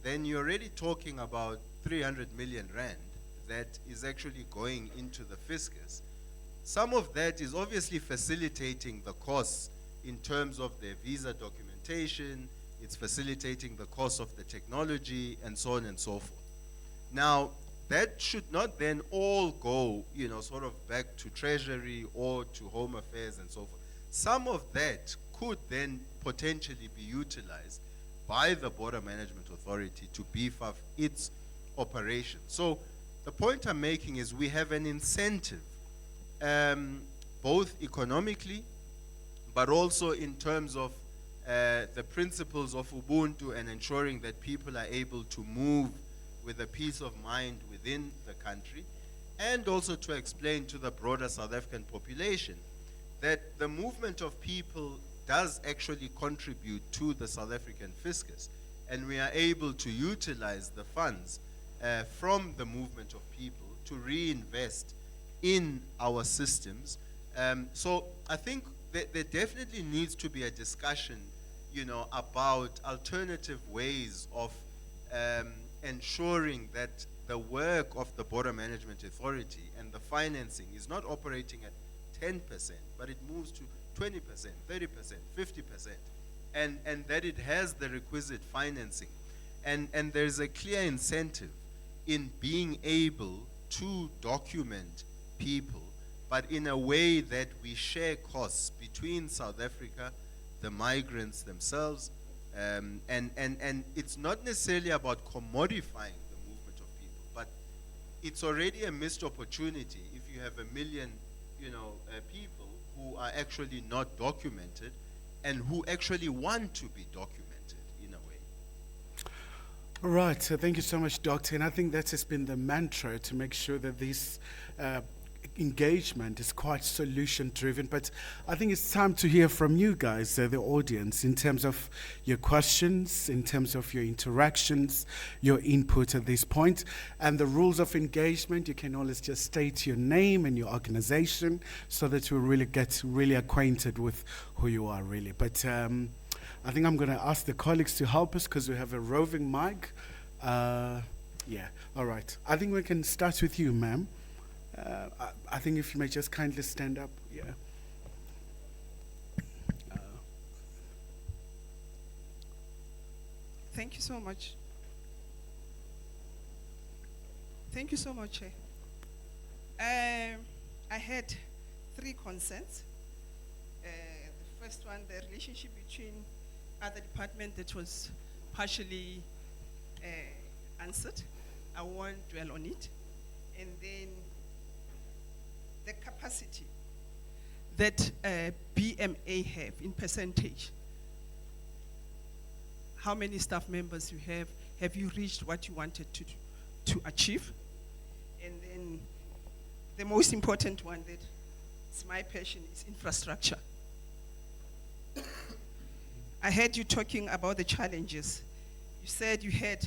Speaker 7: then you're already talking about 300 million Rand that is actually going into the fiscus. Some of that is obviously facilitating the costs in terms of their visa documentation, it's facilitating the cost of the technology, and so on and so forth. Now, that should not then all go, you know, sort of back to Treasury or to Home Affairs and so forth. Some of that could then potentially be utilized by the Border Management Authority to beef up its operation. So the point I'm making is we have an incentive, both economically, but also in terms of the principles of Ubuntu and ensuring that people are able to move with a peace of mind within the country, and also to explain to the broader South African population that the movement of people does actually contribute to the South African fiscus, and we are able to utilize the funds from the movement of people to reinvest in our systems. So I think that there definitely needs to be a discussion, you know, about alternative ways of ensuring that the work of the Border Management Authority and the financing is not operating at 10%, but it moves to 20%, 30%, 50%, and that it has the requisite financing. And there's a clear incentive in being able to document people, but in a way that we share costs between South Africa, the migrants themselves, and it's not necessarily about commodifying the movement of people, but it's already a missed opportunity if you have 1 million, people who are actually not documented and who actually want to be documented in a way.
Speaker 2: All right, so thank you so much, Doctor. And I think that has been the mantra to make sure that this engagement is quite solution driven. But I think it's time to hear from you guys, the audience, in terms of your questions, in terms of your interactions, your input at this point. And the rules of engagement, you can always just state your name and your organization so that we really get really acquainted with who you are really. But I think I'm going to ask the colleagues to help us because we have a roving mic. Yeah, all right. I think we can start with you, ma'am. I think if you may just kindly stand up, yeah.
Speaker 10: Thank you so much. Thank you so much. I had 3 concerns. The first one, the relationship between other departments that was partially answered. I won't dwell on it. And then the capacity that BMA have in percentage. How many staff members you have? Have you reached what you wanted to achieve? And then the most important one that is my passion is infrastructure. I heard you talking about the challenges. You said you had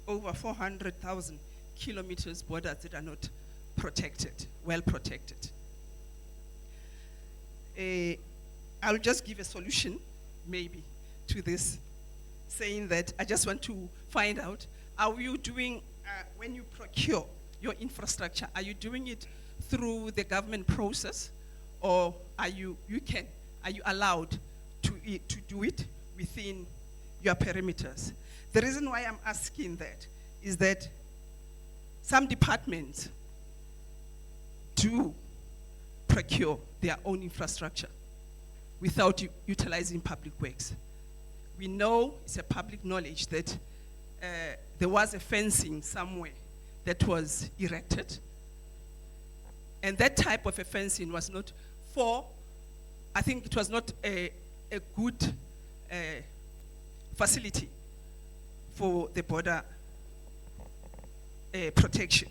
Speaker 10: over 400,000 kilometers borders that are not protected, well protected. I'll just give a solution, maybe, to this, saying that I just want to find out, are you doing, when you procure your infrastructure, are you doing it through the government process, or are you allowed to do it within your perimeters? The reason why I'm asking that is that some departments do procure their own infrastructure without utilizing public works. We know, it's a public knowledge, that there was a fencing somewhere that was erected, and that type of a fencing was not I think it was not a good facility for the border protection.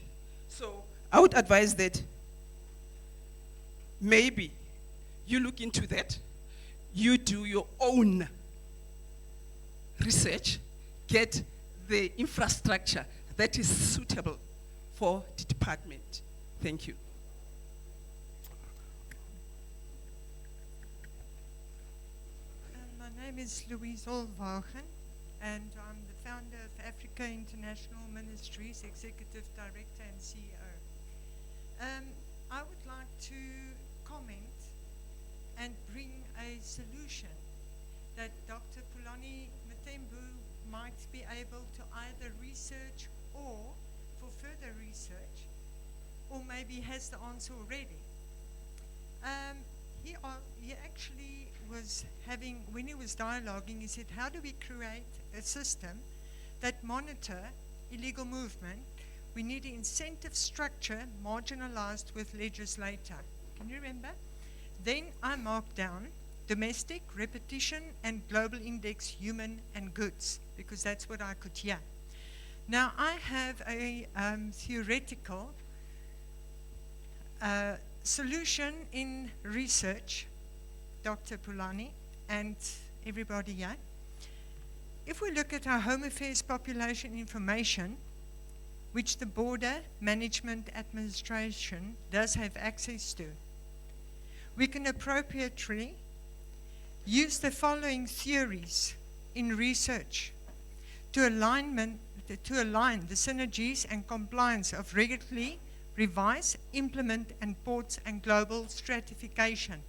Speaker 10: So I would advise that maybe you look into that, you do your own research, get the infrastructure that is suitable for the department. Thank you.
Speaker 11: My name is Louise Olvagen, and I'm the founder of Africa International Ministries, Executive Director and CEO. I would like to comment and bring a solution that Dr. Pulani Matembu might be able to either research or for further research, or maybe has the answer already. He actually was having, when he was dialoguing, he said, how do we create a system that monitor illegal movement? We need an incentive structure marginalized with legislator. Can you remember? Then I marked down domestic, repetition, and global index human and goods, because that's what I could hear. Now I have a theoretical solution in research, Dr. Pulani and everybody here. If we look at our Home Affairs population information, which the Border Management Administration does have access to, we can appropriately use the following theories in research to align the synergies and compliance of regularly revise, implement, and ports and global stratification,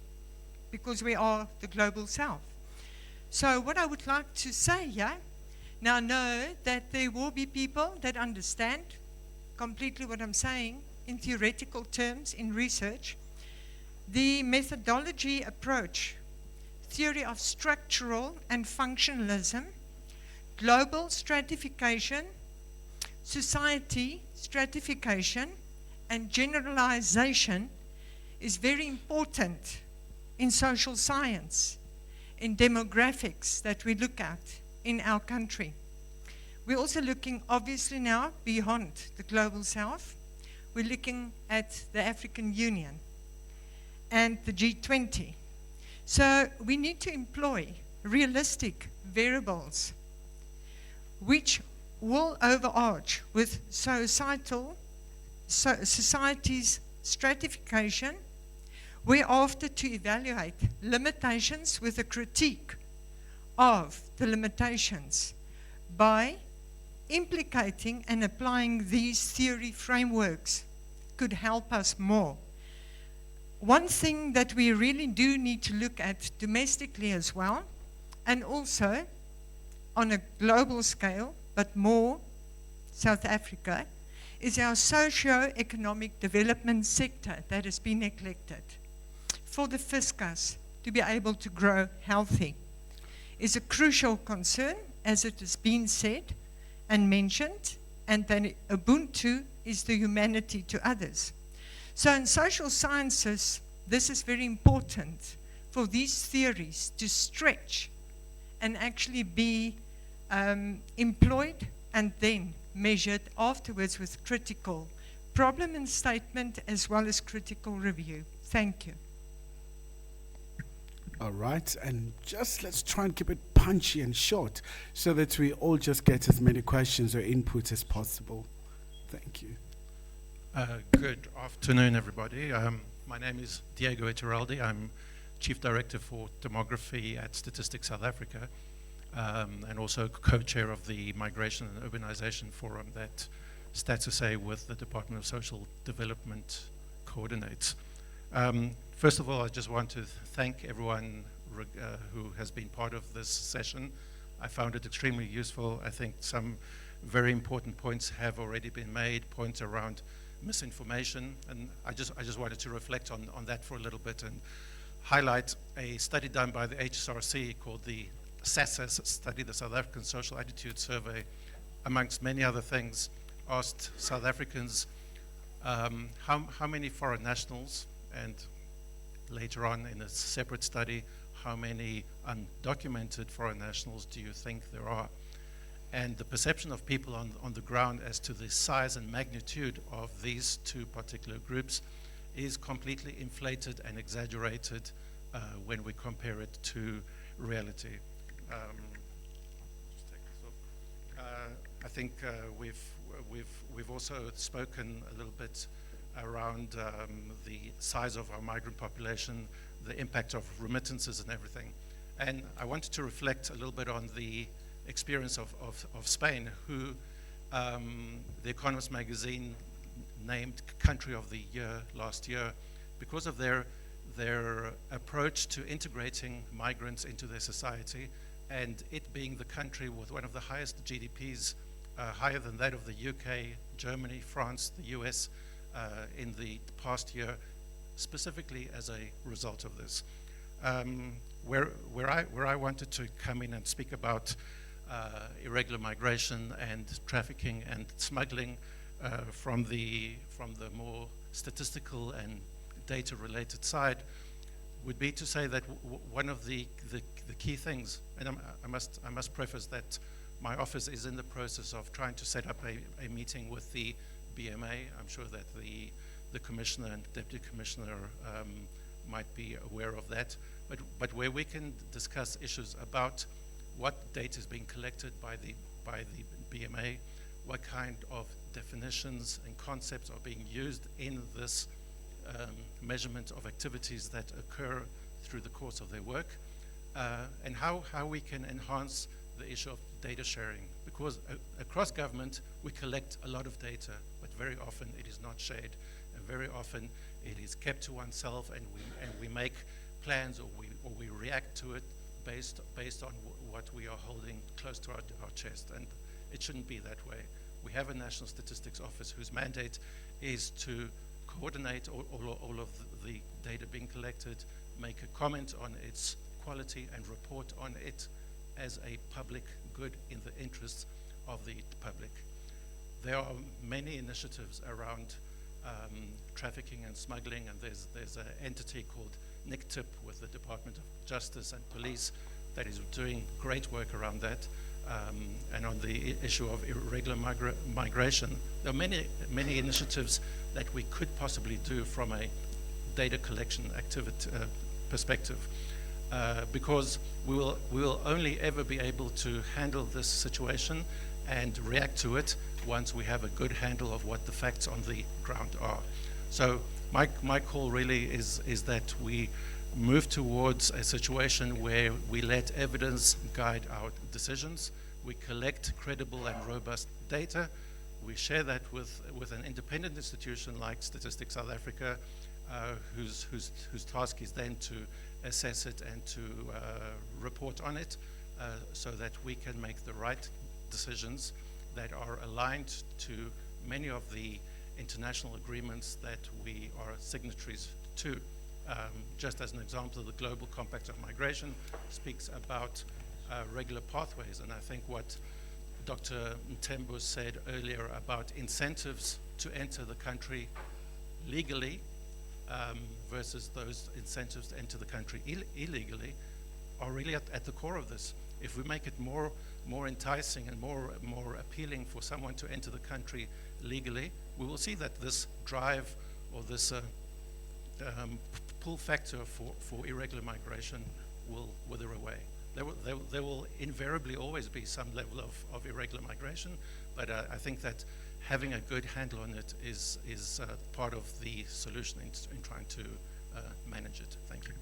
Speaker 11: because we are the global south. So what I would like to say here, now know that there will be people that understand completely what I'm saying in theoretical terms in research. The methodology approach, theory of structural and functionalism, global stratification, society stratification and generalization is very important in social science, in demographics that we look at in our country. We're also looking obviously now beyond the global south. We're looking at the African Union and the G20. So we need to employ realistic variables which will overarch with society's stratification, whereafter to evaluate limitations with a critique of the limitations by implicating and applying these theory frameworks could help us more. One thing that we really do need to look at domestically as well, and also on a global scale, but more South Africa, is our socio-economic development sector that has been neglected. For the fiscus to be able to grow healthy is a crucial concern, as it has been said and mentioned, and then Ubuntu is the humanity to others. So in social sciences, this is very important for these theories to stretch and actually be employed and then measured afterwards with critical problem and statement as well as critical review. Thank you.
Speaker 2: All right, and just let's try and keep it punchy and short so that we all just get as many questions or input as possible. Thank you.
Speaker 12: Good afternoon, everybody. My name is Diego Eteraldi. I'm Chief Director for Demography at Statistics South Africa, and also co-chair of the Migration and Urbanization Forum that StatsSA with the Department of Social Development coordinates. First of all, I just want to thank everyone who has been part of this session. I found it extremely useful. I think some very important points have already been made, points around misinformation, and I just wanted to reflect on that for a little bit and highlight a study done by the HSRC called the SASAS study, the South African Social Attitude Survey, amongst many other things, asked South Africans how many foreign nationals, and later on in a separate study, how many undocumented foreign nationals do you think there are? And the perception of people on the ground as to the size and magnitude of these two particular groups is completely inflated and exaggerated when we compare it to reality. Just take this off. I think we've also spoken a little bit around the size of our migrant population, the impact of remittances and everything. And I wanted to reflect a little bit on the experience of Spain, who The Economist magazine named Country of the Year last year because of their approach to integrating migrants into their society, and it being the country with one of the highest GDPs, higher than that of the UK, Germany, France, the US, in the past year, specifically as a result of this. Where I wanted to come in and speak about irregular migration and trafficking and smuggling from the more statistical and data-related side would be to say that one of the key things, and I must preface that my office is in the process of trying to set up a meeting with the BMA. I'm sure that the Commissioner and Deputy Commissioner might be aware of that, but where we can discuss issues about what data is being collected by the BMA, what kind of definitions and concepts are being used in this measurement of activities that occur through the course of their work, and how we can enhance the issue of data sharing. Because across government, we collect a lot of data, but very often it is not shared, and very often it is kept to oneself, and we make plans, or we react to it based on what we are holding close to our chest, and it shouldn't be that way. We have a National Statistics Office whose mandate is to coordinate all of the data being collected, make a comment on its quality, and report on it as a public good in the interests of the public. there are many initiatives around trafficking and smuggling, and there's an entity called NICTIP with the Department of Justice and Police that is doing great work around that. And on the issue of irregular migration, there are many initiatives that we could possibly do from a data collection activity perspective, because we will only ever be able to handle this situation and react to it once we have a good handle of what the facts on the ground are. So my call really is that we move towards a situation where we let evidence guide our decisions. We collect credible and robust data. We share that with an independent institution like Statistics South Africa, whose task is then to assess it and to report on it, so that we can make the right decisions that are aligned to many of the international agreements that we are signatories to. Just as an example, the Global Compact on Migration speaks about regular pathways, and I think what Dr. Mtembo said earlier about incentives to enter the country legally versus those incentives to enter the country illegally are really at the core of this. If we make it more enticing and more appealing for someone to enter the country legally, we will see that this drive or this pull factor for irregular migration will wither away. There will invariably always be some level of irregular migration, but I think that having a good handle on it is part of the solution in trying to manage it. Thank you.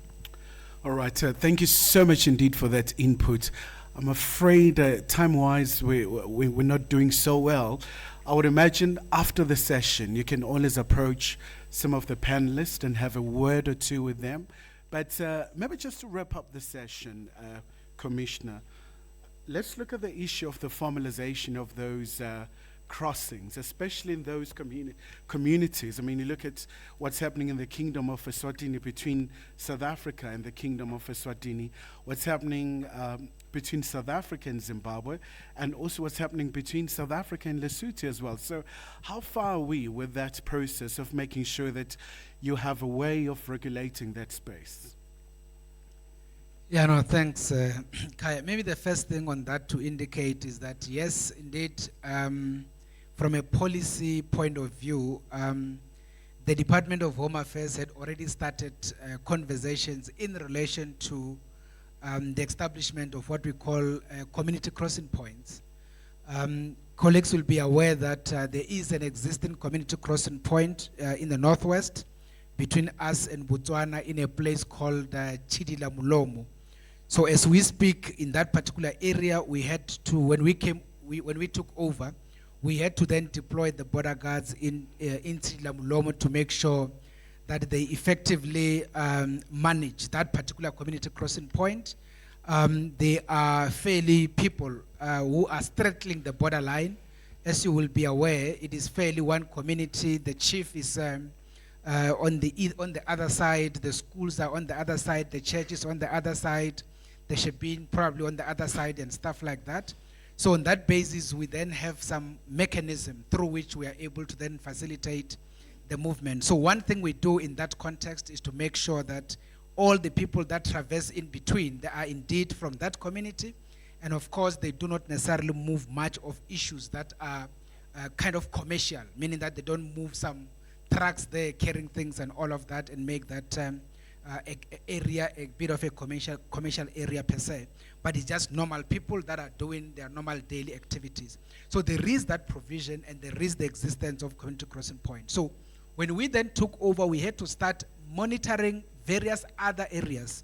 Speaker 2: All right, thank you so much indeed for that input. I'm afraid time-wise we're not doing so well. I would imagine after the session you can always approach some of the panelists and have a word or two with them. But maybe just to wrap up the session, Commissioner, let's look at the issue of the formalization of those crossings, especially in those communities. I mean, you look at what's happening in the Kingdom of Eswatini between South Africa and the Kingdom of Eswatini, what's happening between South Africa and Zimbabwe, and also what's happening between South Africa and Lesotho as well. So how far are we with that process of making sure that you have a way of regulating that space?
Speaker 5: Yeah, no, thanks, Kaya. Maybe the first thing on that to indicate is that, yes, indeed, from a policy point of view, the Department of Home Affairs had already started conversations in relation to the establishment of what we call community crossing points. Colleagues will be aware that there is an existing community crossing point in the northwest between us and Botswana in a place called Chidila Mulomo. So as we speak in that particular area, we had to, when we took over, we had to then deploy the border guards in Chidila Mulomo to make sure that they effectively manage that particular community crossing point. They are fairly people who are straddling the borderline. As you will be aware, it is fairly one community. The chief is on the other side, the schools are on the other side, the church is on the other side, the Shebeen probably on the other side and stuff like that. So on that basis, we then have some mechanism through which we are able to then facilitate the movement. So one thing we do in that context is to make sure that all the people that traverse in between, they are indeed from that community. And of course, they do not necessarily move much of issues that are kind of commercial, meaning that they don't move some trucks there carrying things and all of that and make that area a bit of a commercial area per se. But it's just normal people that are doing their normal daily activities. So there is that provision and there is the existence of community crossing points. So when we then took over, we had to start monitoring various other areas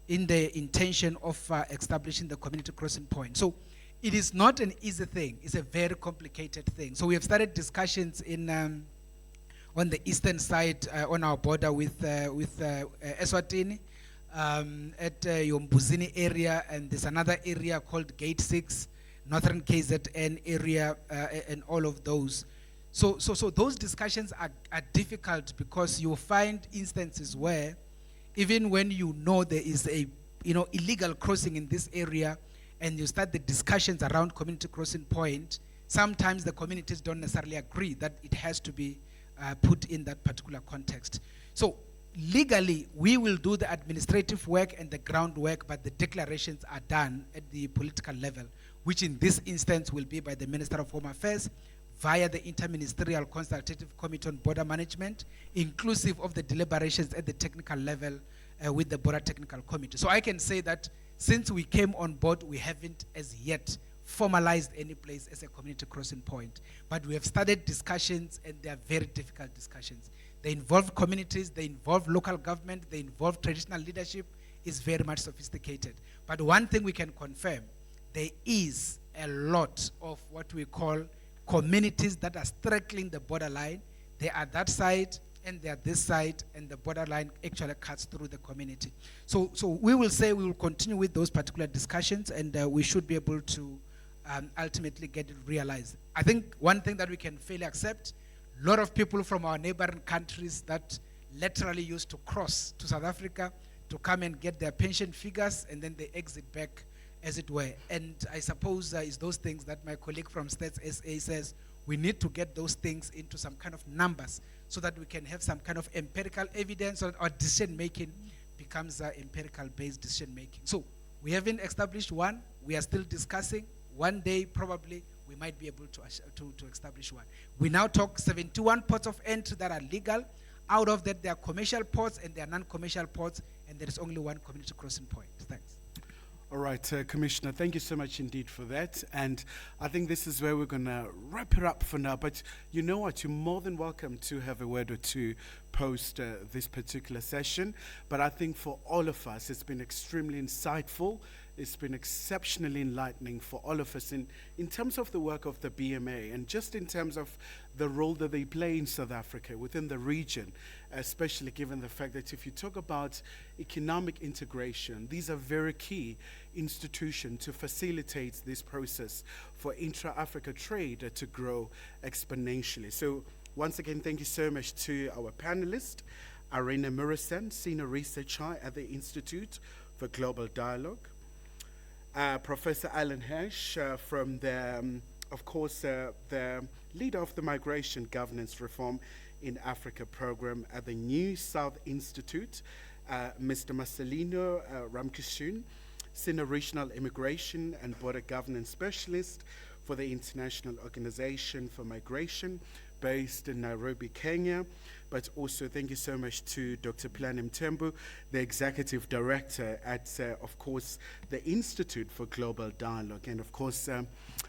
Speaker 5: in the intention of establishing the community crossing point. So it is not an easy thing. It's a very complicated thing. So we have started discussions in on the eastern side on our border with Eswatini at Yombuzini area, and there's another area called Gate 6, Northern KZN area, and all of those. So those discussions are difficult because you find instances where even when you know there is a illegal crossing in this area and you start the discussions around community crossing point, sometimes the communities don't necessarily agree that it has to be put in that particular context. So legally, we will do the administrative work and the groundwork, but the declarations are done at the political level, which in this instance will be by the Minister of Home Affairs via the Interministerial Consultative Committee on Border Management, inclusive of the deliberations at the technical level with the Border Technical Committee. So I can say that since we came on board, we haven't as yet formalized any place as a community crossing point. But we have started discussions, and they are very difficult discussions. They involve communities, they involve local government, they involve traditional leadership. It's very much sophisticated. But one thing we can confirm, there is a lot of what we call communities that are straddling the borderline. They are that side, and they are this side, and the borderline actually cuts through the community. So we will say we will continue with those particular discussions, and we should be able to ultimately get it realized. I think one thing that we can fairly accept, a lot of people from our neighboring countries that literally used to cross to South Africa to come and get their pension figures, and then they exit back, as it were. And I suppose it's those things that my colleague from Stats SA says, we need to get those things into some kind of numbers so that we can have some kind of empirical evidence, or our decision making becomes empirical based decision making. So we haven't established one, we are still discussing. One day probably we might be able to establish one. We now talk 71 ports of entry that are legal. Out of that, there are commercial ports and there are non-commercial ports, and there is only one community crossing point. Thanks.
Speaker 2: All right, Commissioner, thank you so much indeed for that. And I think this is where we're going to wrap it up for now. But you know what? You're more than welcome to have a word or two post this particular session. But I think for all of us, it's been extremely insightful. It's been exceptionally enlightening for all of us in terms of the work of the BMA, and just in terms of the role that they play in South Africa, within the region, especially given the fact that if you talk about economic integration, these are very key institutions to facilitate this process for intra-Africa trade to grow exponentially. So once again, thank you so much to our panelist, Arena Murasan, Senior Researcher at the Institute for Global Dialogue, Professor Alan Hirsch from the, of course, the leader of the Migration Governance Reform in Africa program at the New South Institute, Mr. Marcelino Ramkishun, Senior Regional Immigration and Border Governance Specialist for the International Organization for Migration, based in Nairobi, Kenya. But also thank you so much to Dr. Planem Tembu, the Executive Director at, of course, the Institute for Global Dialogue, and of course,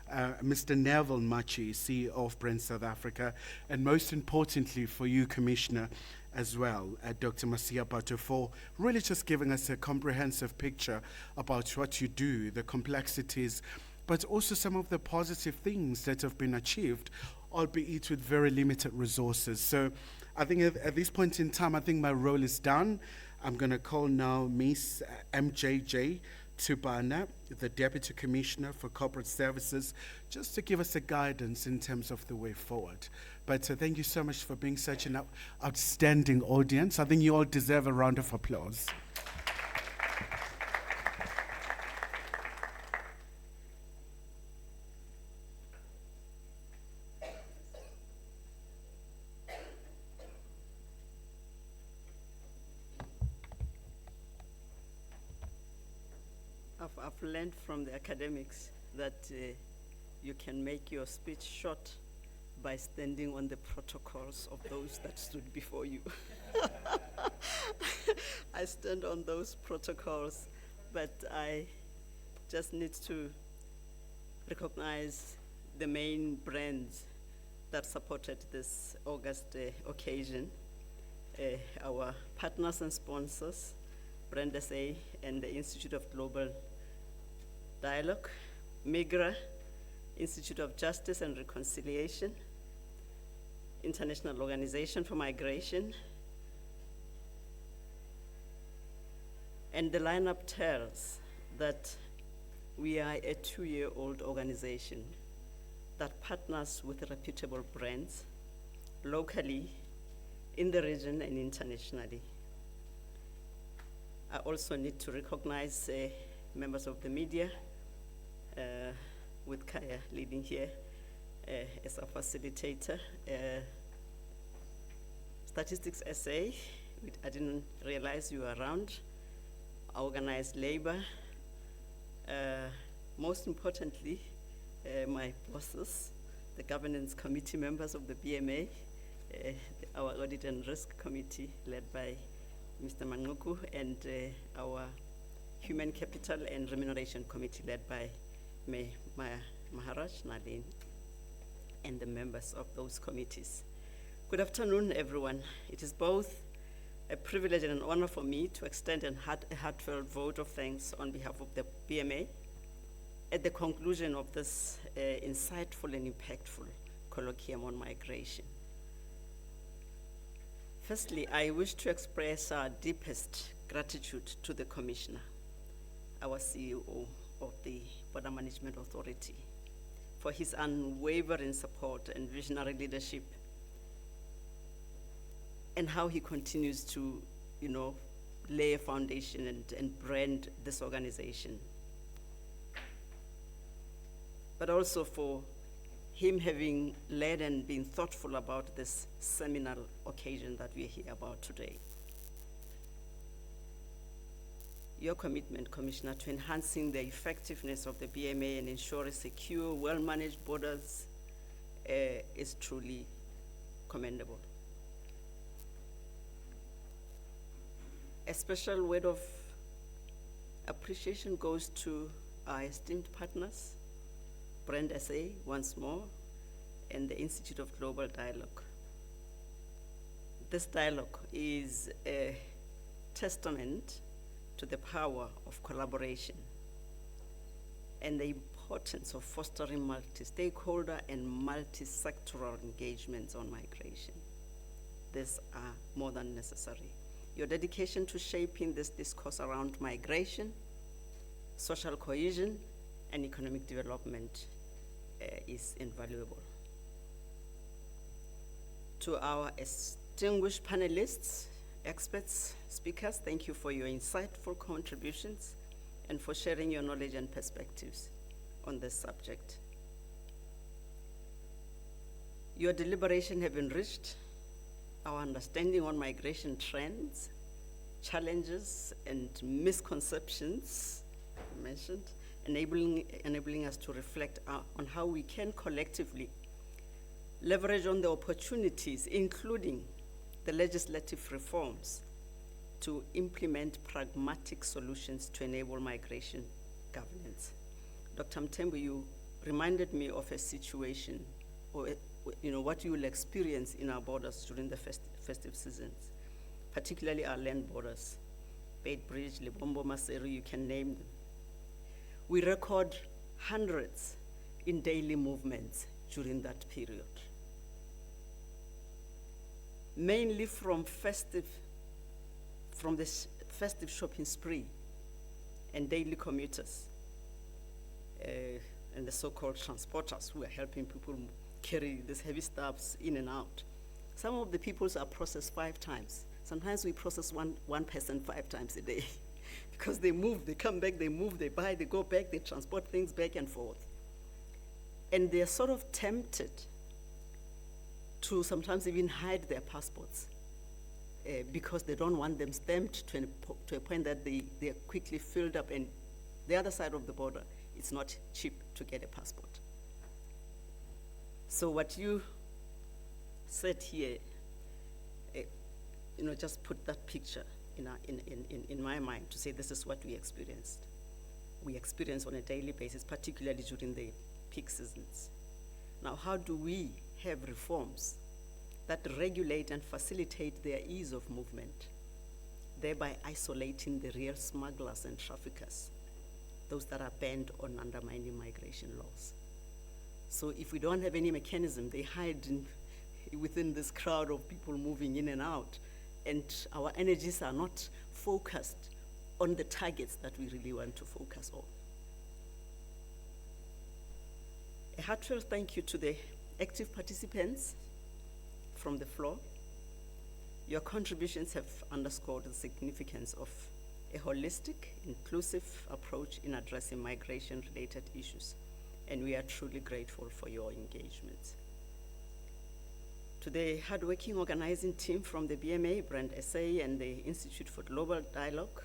Speaker 2: Mr. Neville Machi, CEO of Brand South Africa, and most importantly for you, Commissioner, as well, Dr. Masiapato, for really just giving us a comprehensive picture about what you do, the complexities, but also some of the positive things that have been achieved, albeit with very limited resources. So I think at this point in time, I think my role is done. I'm going to call now Ms. MJJ Tubana, the Deputy Commissioner for Corporate Services, just to give us a guidance in terms of the way forward. But thank you so much for being such an outstanding audience. I think you all deserve a round of applause.
Speaker 13: I've learned from the academics that you can make your speech short by standing on the protocols of those that stood before you. I stand on those protocols, but I just need to recognize the main brands that supported this August occasion, our partners and sponsors, Brand SA and the Institute of Global Dialogue, MIGRA, Institute of Justice and Reconciliation, International Organization for Migration, and the lineup tells that we are a 2-year-old organization that partners with reputable brands locally, in the region, and internationally. I also need to recognize members of the media, with Kaya leading here, as a facilitator. Statistics SA, I didn't realize you were around. Organized labor. Most importantly, my bosses, the governance committee members of the BMA, our audit and risk committee led by Mr. Manguku, and our human capital and remuneration committee led by Maharaj Nalin, and the members of those committees. Good afternoon, everyone. It is both a privilege and an honor for me to extend a heartfelt vote of thanks on behalf of the BMA at the conclusion of this insightful and impactful colloquium on migration. Firstly, I wish to express our deepest gratitude to the Commissioner, our CEO of the Border Management Authority, for his unwavering support and visionary leadership, and how he continues to, lay a foundation and brand this organization. But also for him having led and been thoughtful about this seminal occasion that we're here about today. Your commitment, Commissioner, to enhancing the effectiveness of the BMA and ensuring secure, well-managed borders is truly commendable. A special word of appreciation goes to our esteemed partners, Brand SA once more, and the Institute of Global Dialogue. This dialogue is a testament to the power of collaboration and the importance of fostering multi-stakeholder and multi-sectoral engagements on migration. These are more than necessary. Your dedication to shaping this discourse around migration, social cohesion, and economic development is invaluable. To our distinguished panelists, experts, speakers, thank you for your insightful contributions and for sharing your knowledge and perspectives on this subject. Your deliberation have enriched our understanding on migration trends, challenges, and misconceptions you mentioned, enabling us to reflect on how we can collectively leverage on the opportunities, including the legislative reforms, to implement pragmatic solutions to enable migration governance. Dr. Mtembu, you reminded me of a situation, or what you will experience in our borders during the festive seasons, particularly our land borders, Beitbridge, Lebombo, Maseru, you can name them. We record hundreds in daily movements during that period, mainly from the festive shopping spree and daily commuters and the so-called transporters who are helping people carry these heavy stuffs in and out. Some of the peoples are processed 5 times. Sometimes we process one person 5 times a day because they move, they come back, they move, they buy, they go back, they transport things back and forth. And they're sort of tempted to sometimes even hide their passports because they don't want them stamped to a point that they are quickly filled up, and the other side of the border, it's not cheap to get a passport. So what you said here, just put that picture in my mind to say this is what we experienced. We experience on a daily basis, particularly during the peak seasons. Now, how do we have reforms that regulate and facilitate their ease of movement, thereby isolating the real smugglers and traffickers, those that are bent on undermining migration laws? So if we don't have any mechanism, they hide within this crowd of people moving in and out, and our energies are not focused on the targets that we really want to focus on. A heartfelt thank you to the active participants from the floor. Your contributions have underscored the significance of a holistic, inclusive approach in addressing migration-related issues and we are truly grateful for your engagement. To the hardworking organizing team from the BMA, Brand SA, and the Institute for Global Dialogue,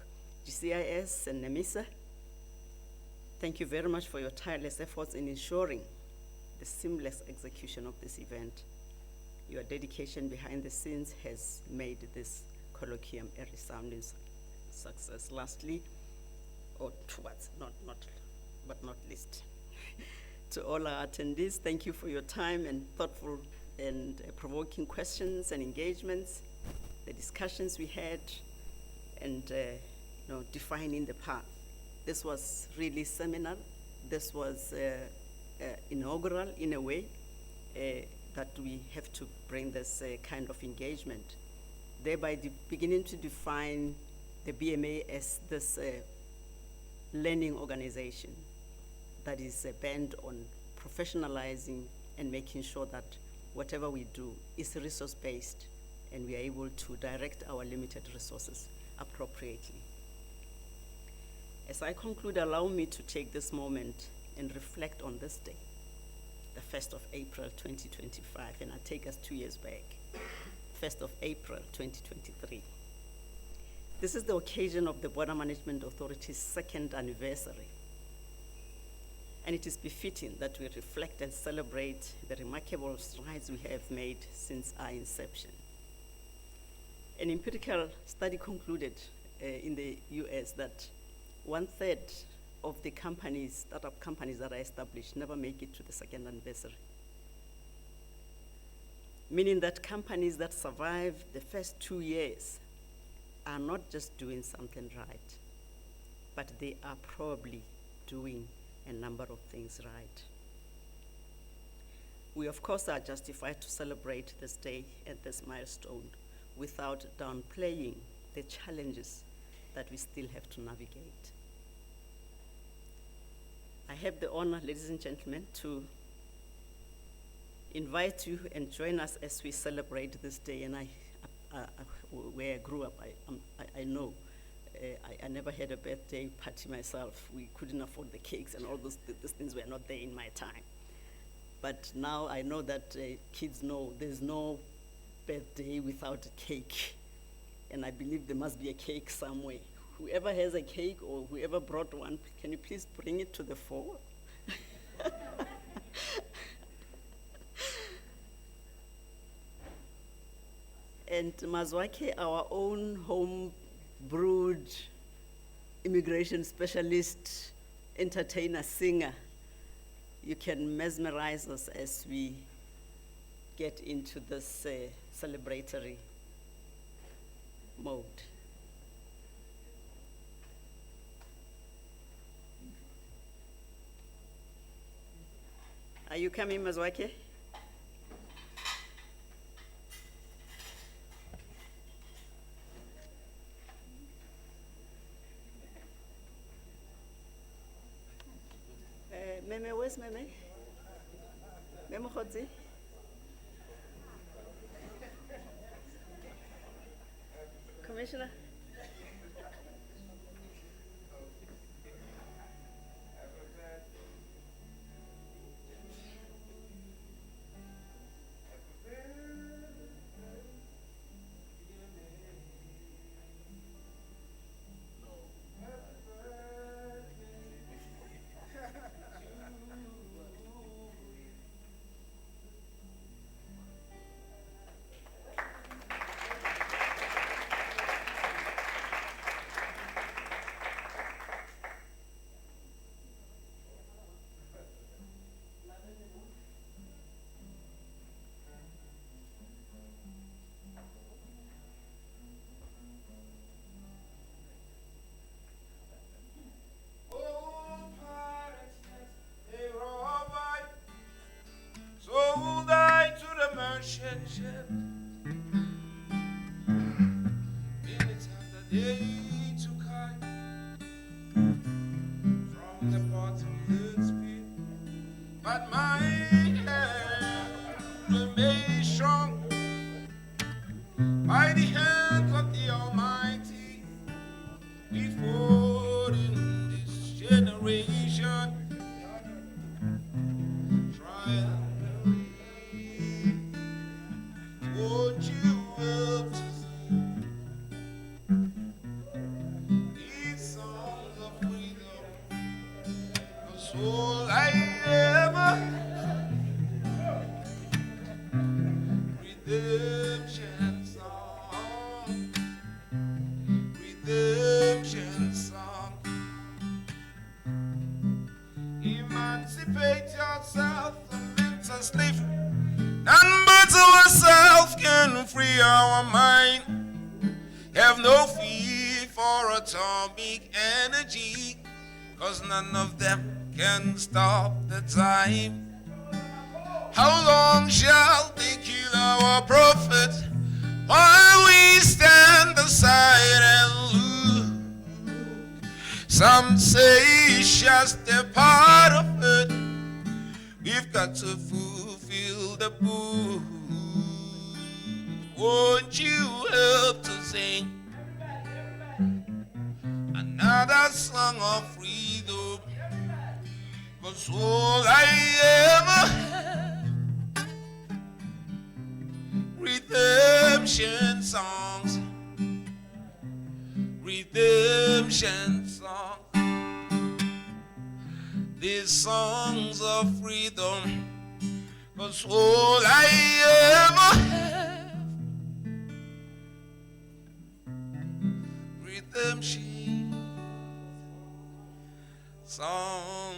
Speaker 13: GCIS, and NEMISA, thank you very much for your tireless efforts in ensuring the seamless execution of this event. Your dedication behind the scenes has made this colloquium a resounding success. Lastly, or towards, but not least, to all our attendees, thank you for your time and thoughtful and provoking questions and engagements, the discussions we had, and defining the path. This was really seminal. This was inaugural in a way that we have to bring this kind of engagement, thereby beginning to define the BMA as this learning organization that is bent on professionalizing and making sure that whatever we do is resource-based and we are able to direct our limited resources appropriately. As I conclude, allow me to take this moment and reflect on this day, the 1st of April 2025, and I'll take us 2 years back, 1st of April 2023. This is the occasion of the Border Management Authority's 2nd anniversary. And it is befitting that we reflect and celebrate the remarkable strides we have made since our inception. An empirical study concluded in the US that 1/3 of the companies, startup companies that are established, never make it to the 2nd anniversary. Meaning that companies that survive the first 2 years are not just doing something right, but they are probably doing a number of things right. We, of course, are justified to celebrate this day and this milestone without downplaying the challenges that we still have to navigate. I have the honor, ladies and gentlemen, to invite you and join us as we celebrate this day. And where I grew up, I know I never had a birthday party myself. We couldn't afford the cakes and all those things were not there in my time. But now I know that kids know there's no birthday without a cake. And I believe there must be a cake somewhere. Whoever has a cake or whoever brought one, can you please bring it to the fore? And Mazwake, our own home brewed immigration specialist, entertainer, singer, you can mesmerize us as we get into this celebratory mode. Are you coming, Mazwake? Meme, where's Meme? Meme Khodzi? Commissioner?
Speaker 14: Ship. In the time that they took I from the bottomless pit, but my hand remains strong by the hands of the Almighty. We fought in this generation free our mind. Have no fear for atomic energy, 'cause none of them can stop the time. How long shall they kill our prophet while we stand aside and look? Some say it's just a part of it. We've got to fulfill the book. Won't you help to sing another song of freedom? 'Cause all I ever have, redemption songs, redemption songs. These songs of freedom, 'cause all I ever have, redemption songs.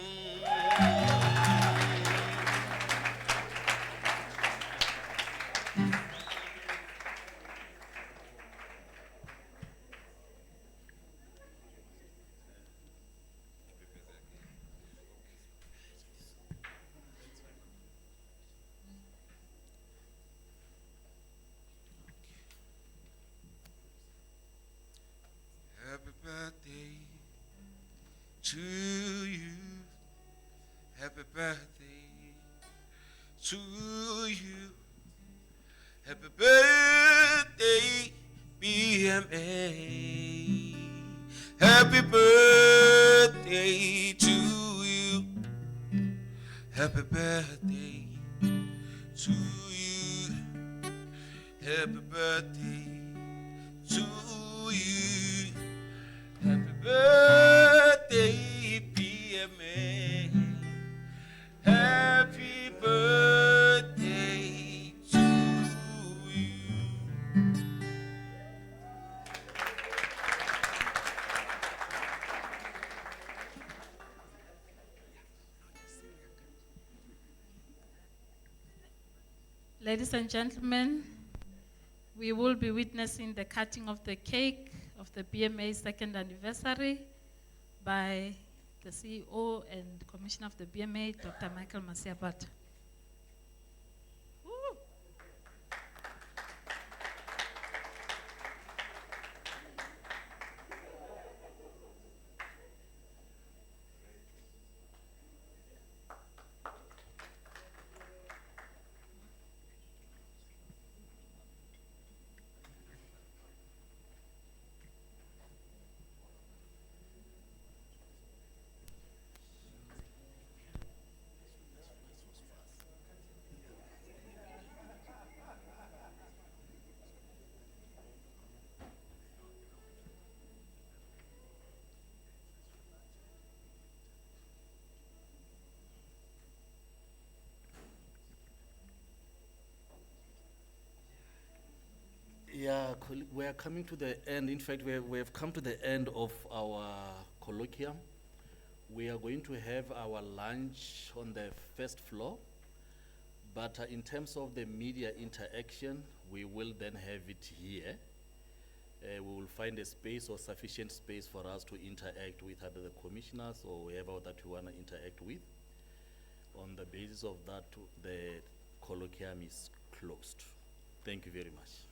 Speaker 14: Happy birthday to you. Happy birthday to you. Happy birthday, BMA. Happy birthday to you. Happy birthday to you. Happy birthday to you. Happy birthday, PMA. Happy birthday to you.
Speaker 15: Ladies and gentlemen, we will be witnessing the cutting of the cake of the BMA second anniversary by the CEO and Commissioner of the BMA, Dr. Michael Masiapato.
Speaker 1: Yeah, we are coming to the end. In fact, we have come to the end of our colloquium. We are going to have our lunch on the first floor, but in terms of the media interaction, we will then have it here. We will find a space or sufficient space for us to interact with either the commissioners or whoever that we want to interact with. On the basis of that, the colloquium is closed. Thank you very much.